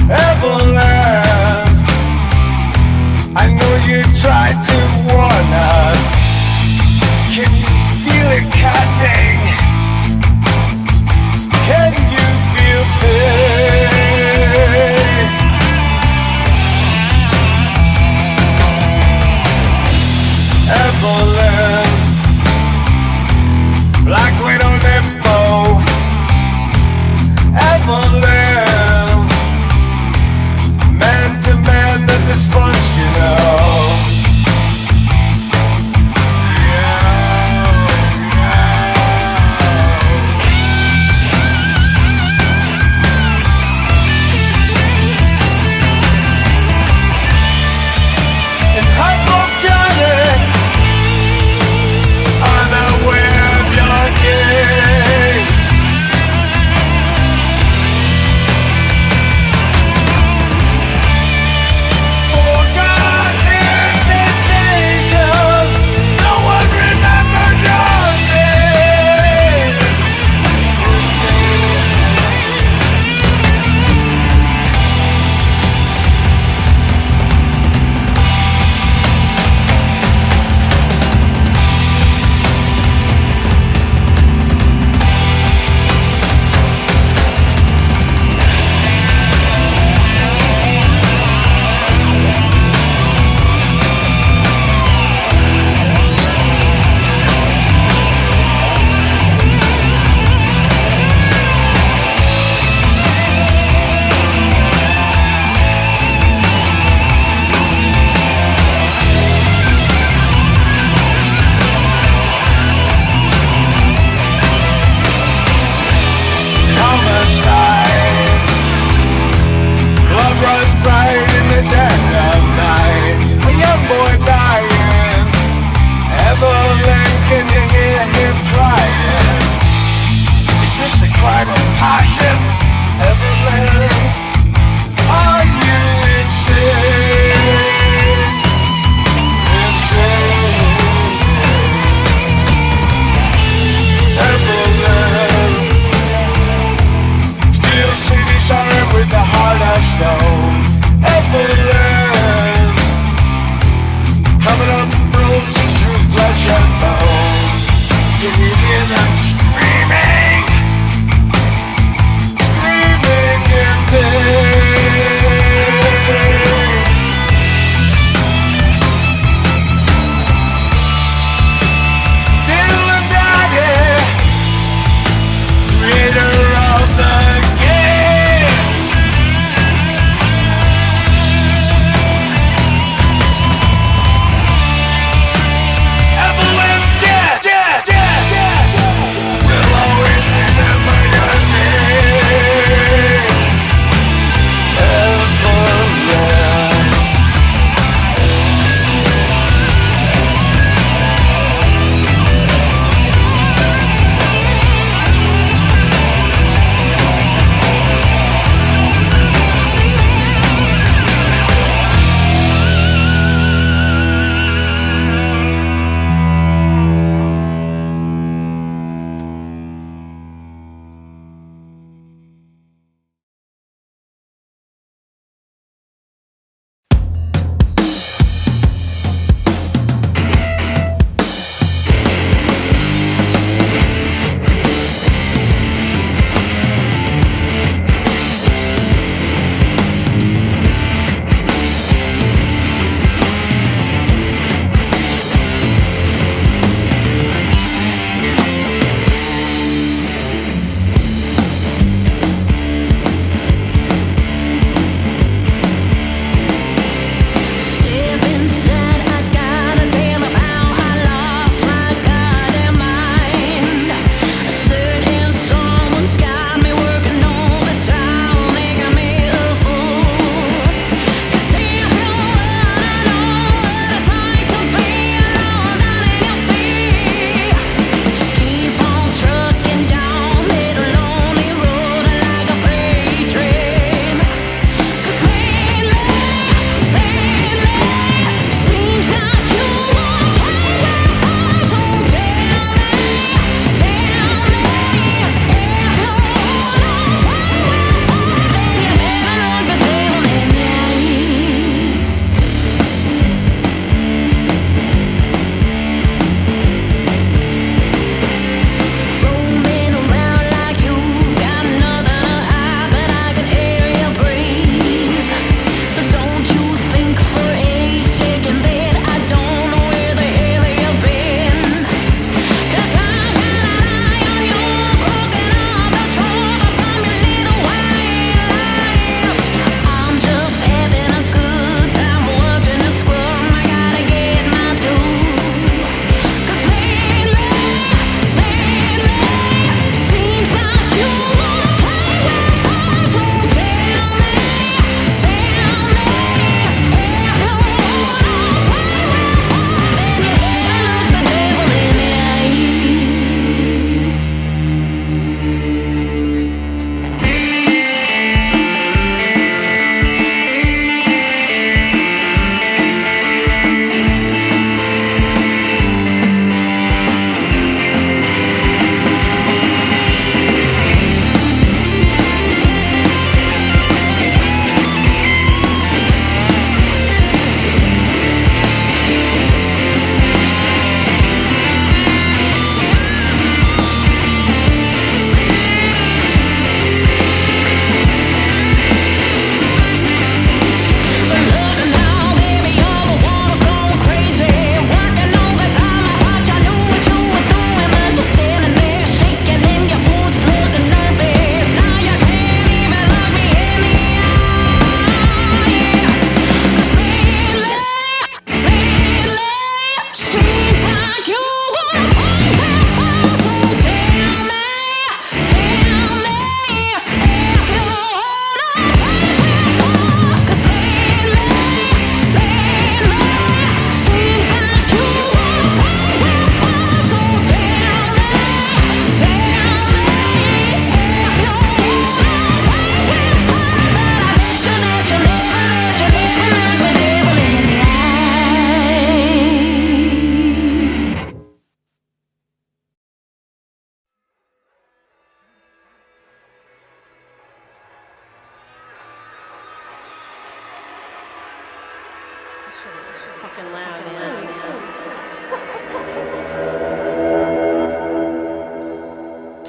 Evelyn, I know you tried to warn us. Can you feel it cutting? Can you feel pain? Evelyn, Black Widow limbo. Evelyn, man to man, the dysfunctional.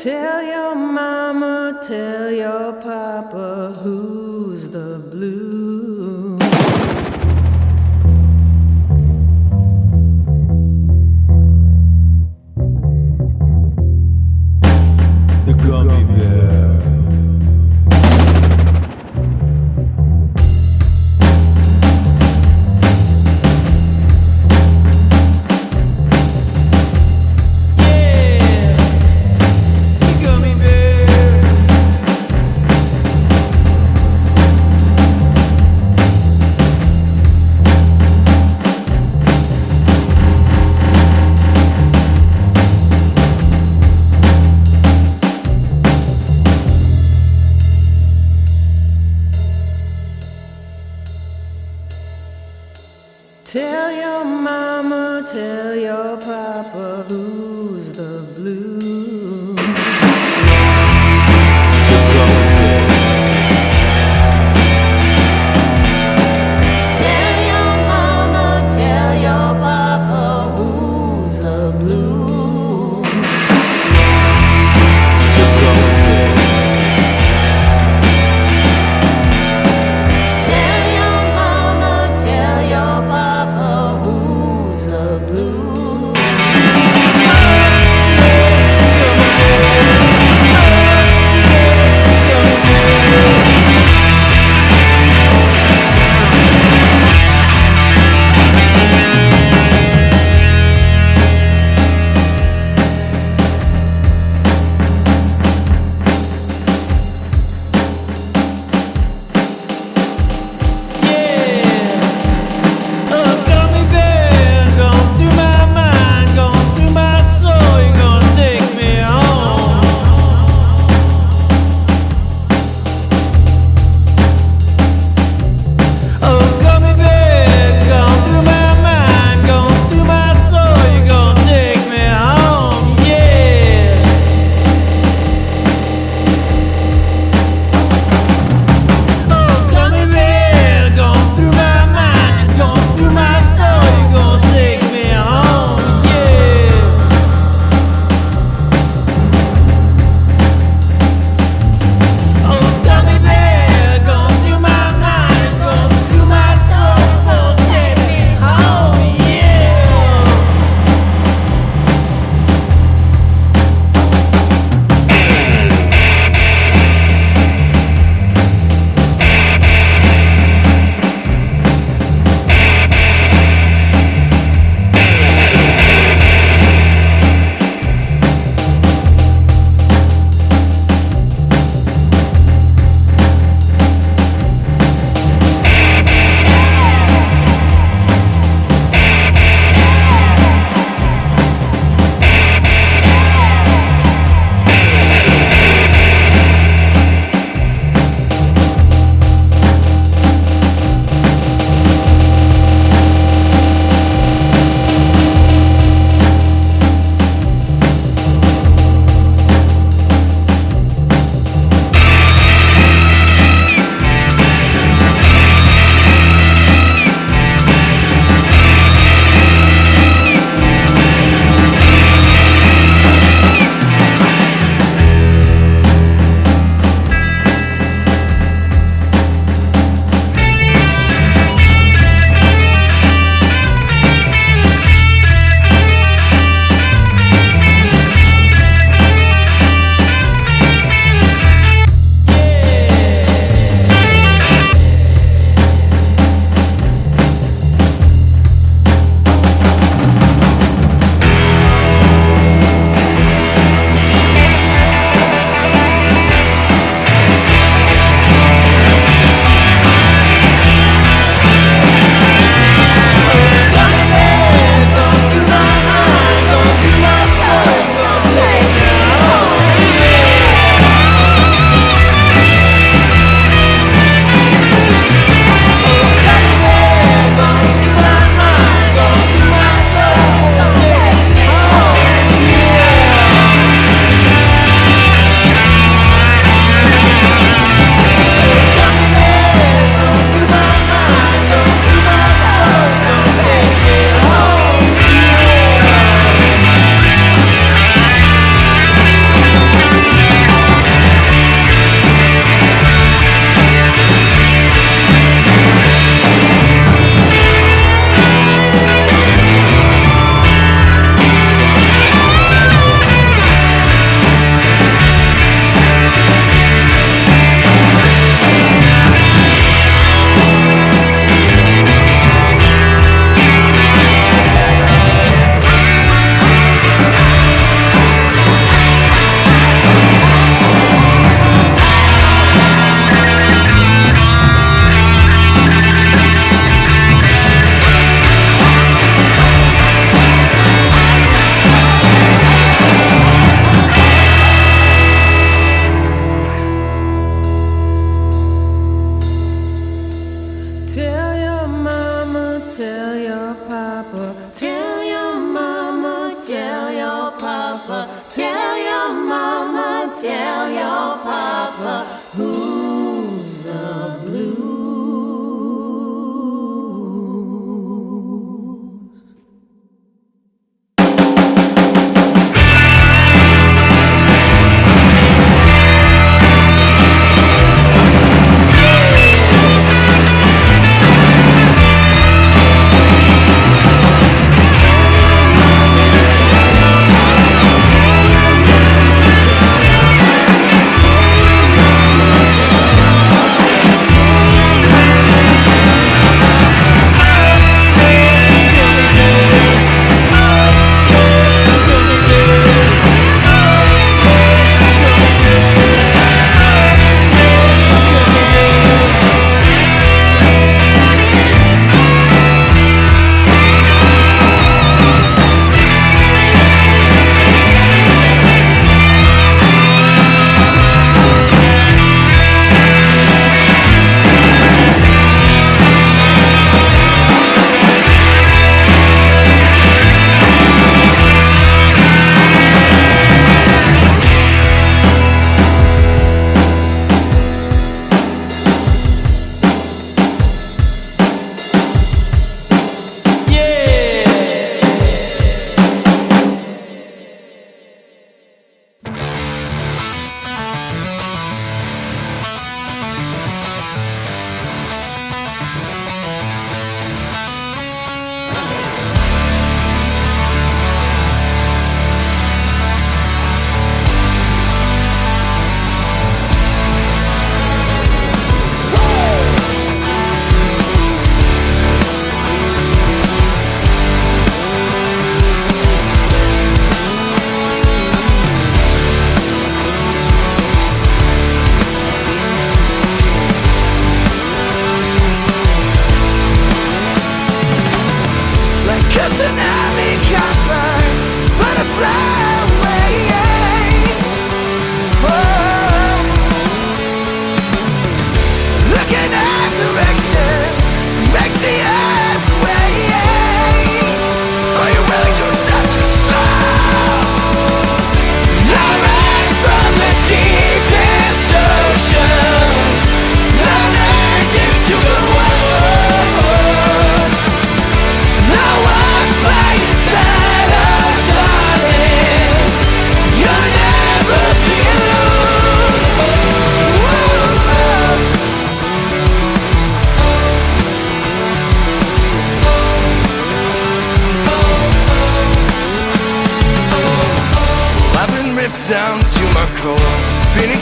Tell your mama, tell your papa, who's the blues? The gummy bear.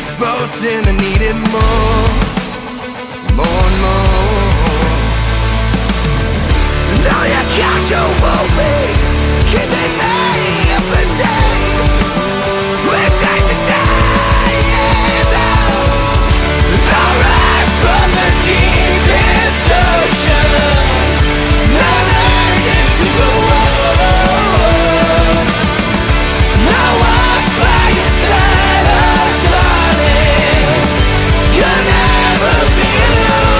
exposed and I needed more and more. Now your casual ways keeping me up for days. When day to day is out, I rise from the deepest ocean. None urgent to go on. Now walk by your side, oh darling. You'll never be alone.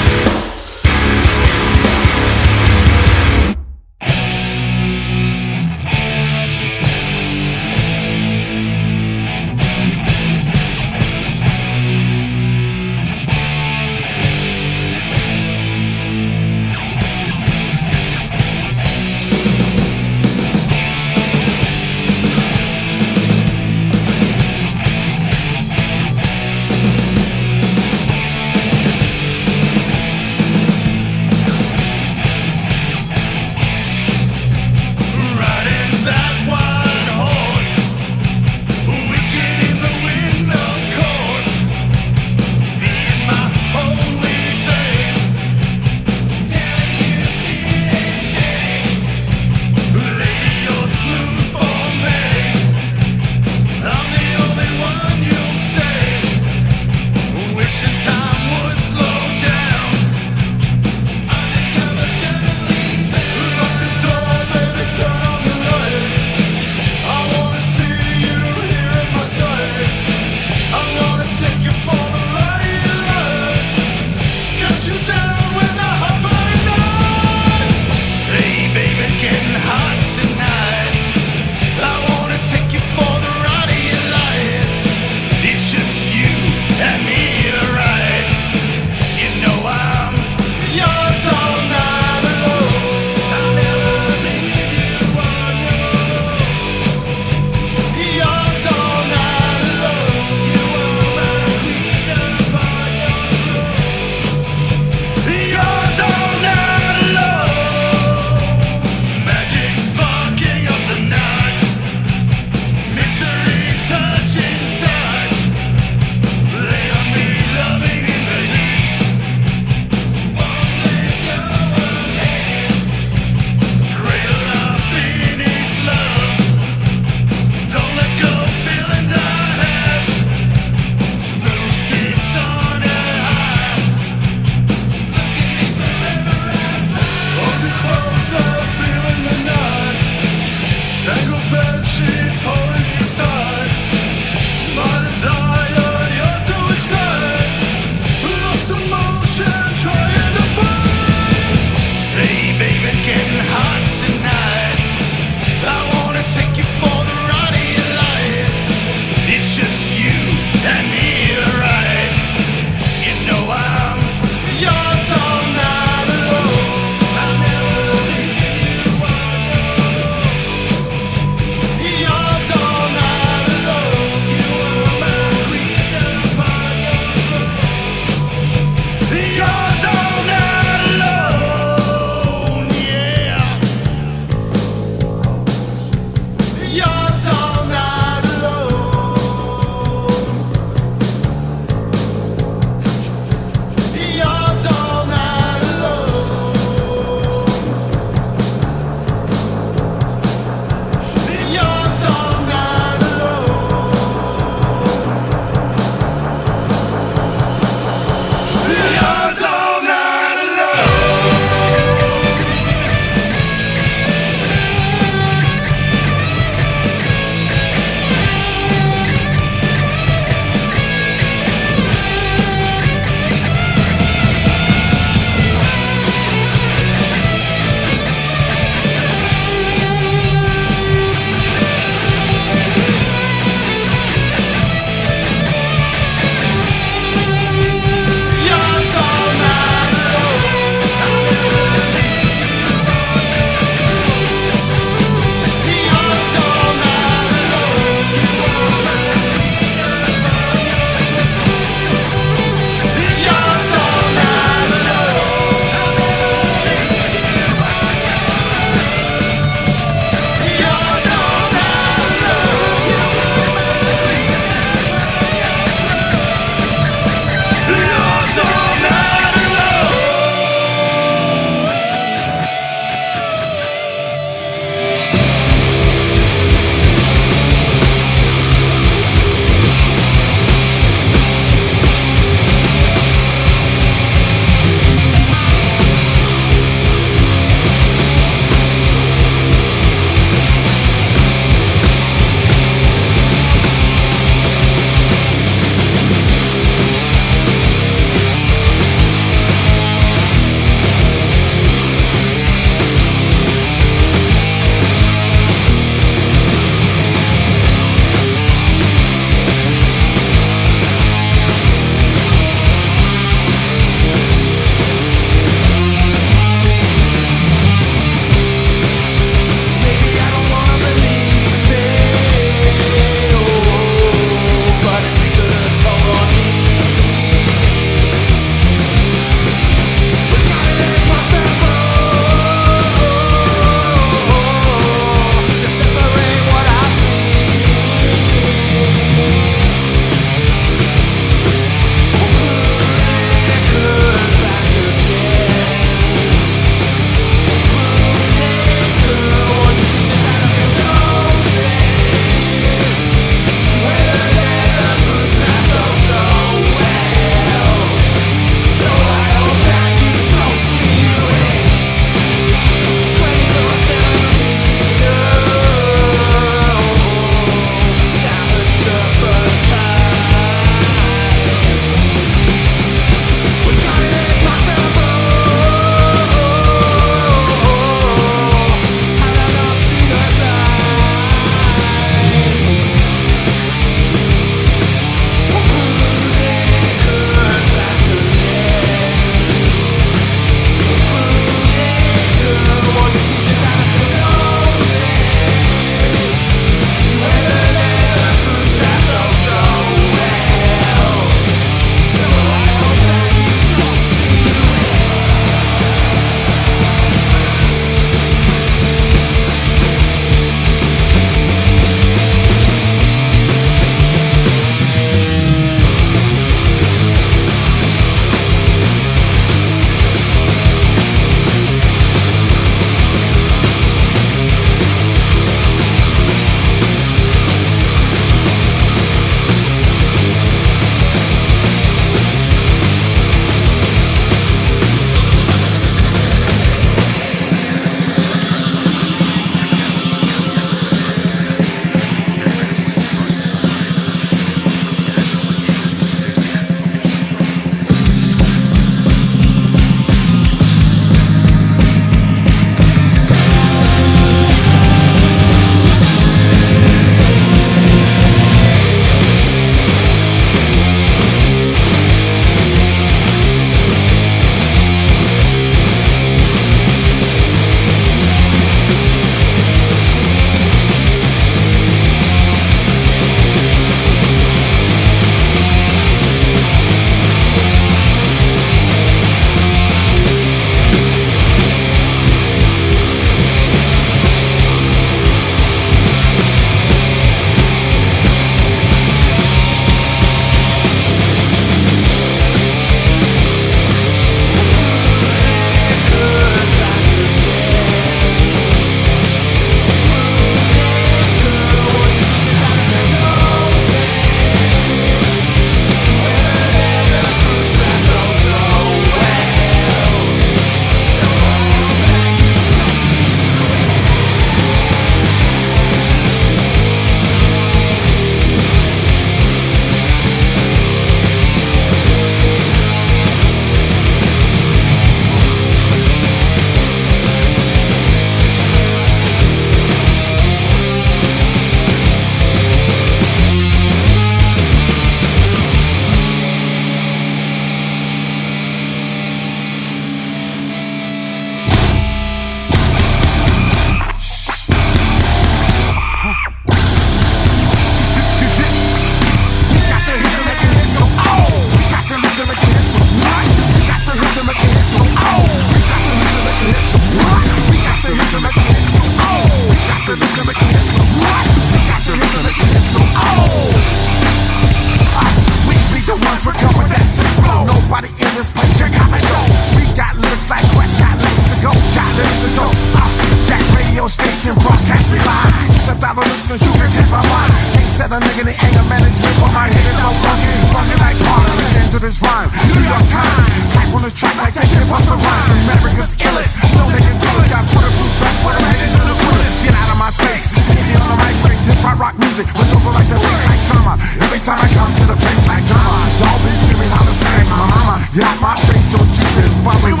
my mind. Can't set a nigga the anger management, but my head is so funky, funky like Harlem. Listen to this rhyme, New York Times. Back on the track like that shit bust a rhyme. America's illest, no nigga killers. Got bulletproof vests for the haters in the bullet. Get out of my face, hit me on the mic space. Hip hop rock music, with over like the bass like drama. Every time I come to the place like drama, y'all be screaming how to slang my mama. Get out my face, don't you been bumping.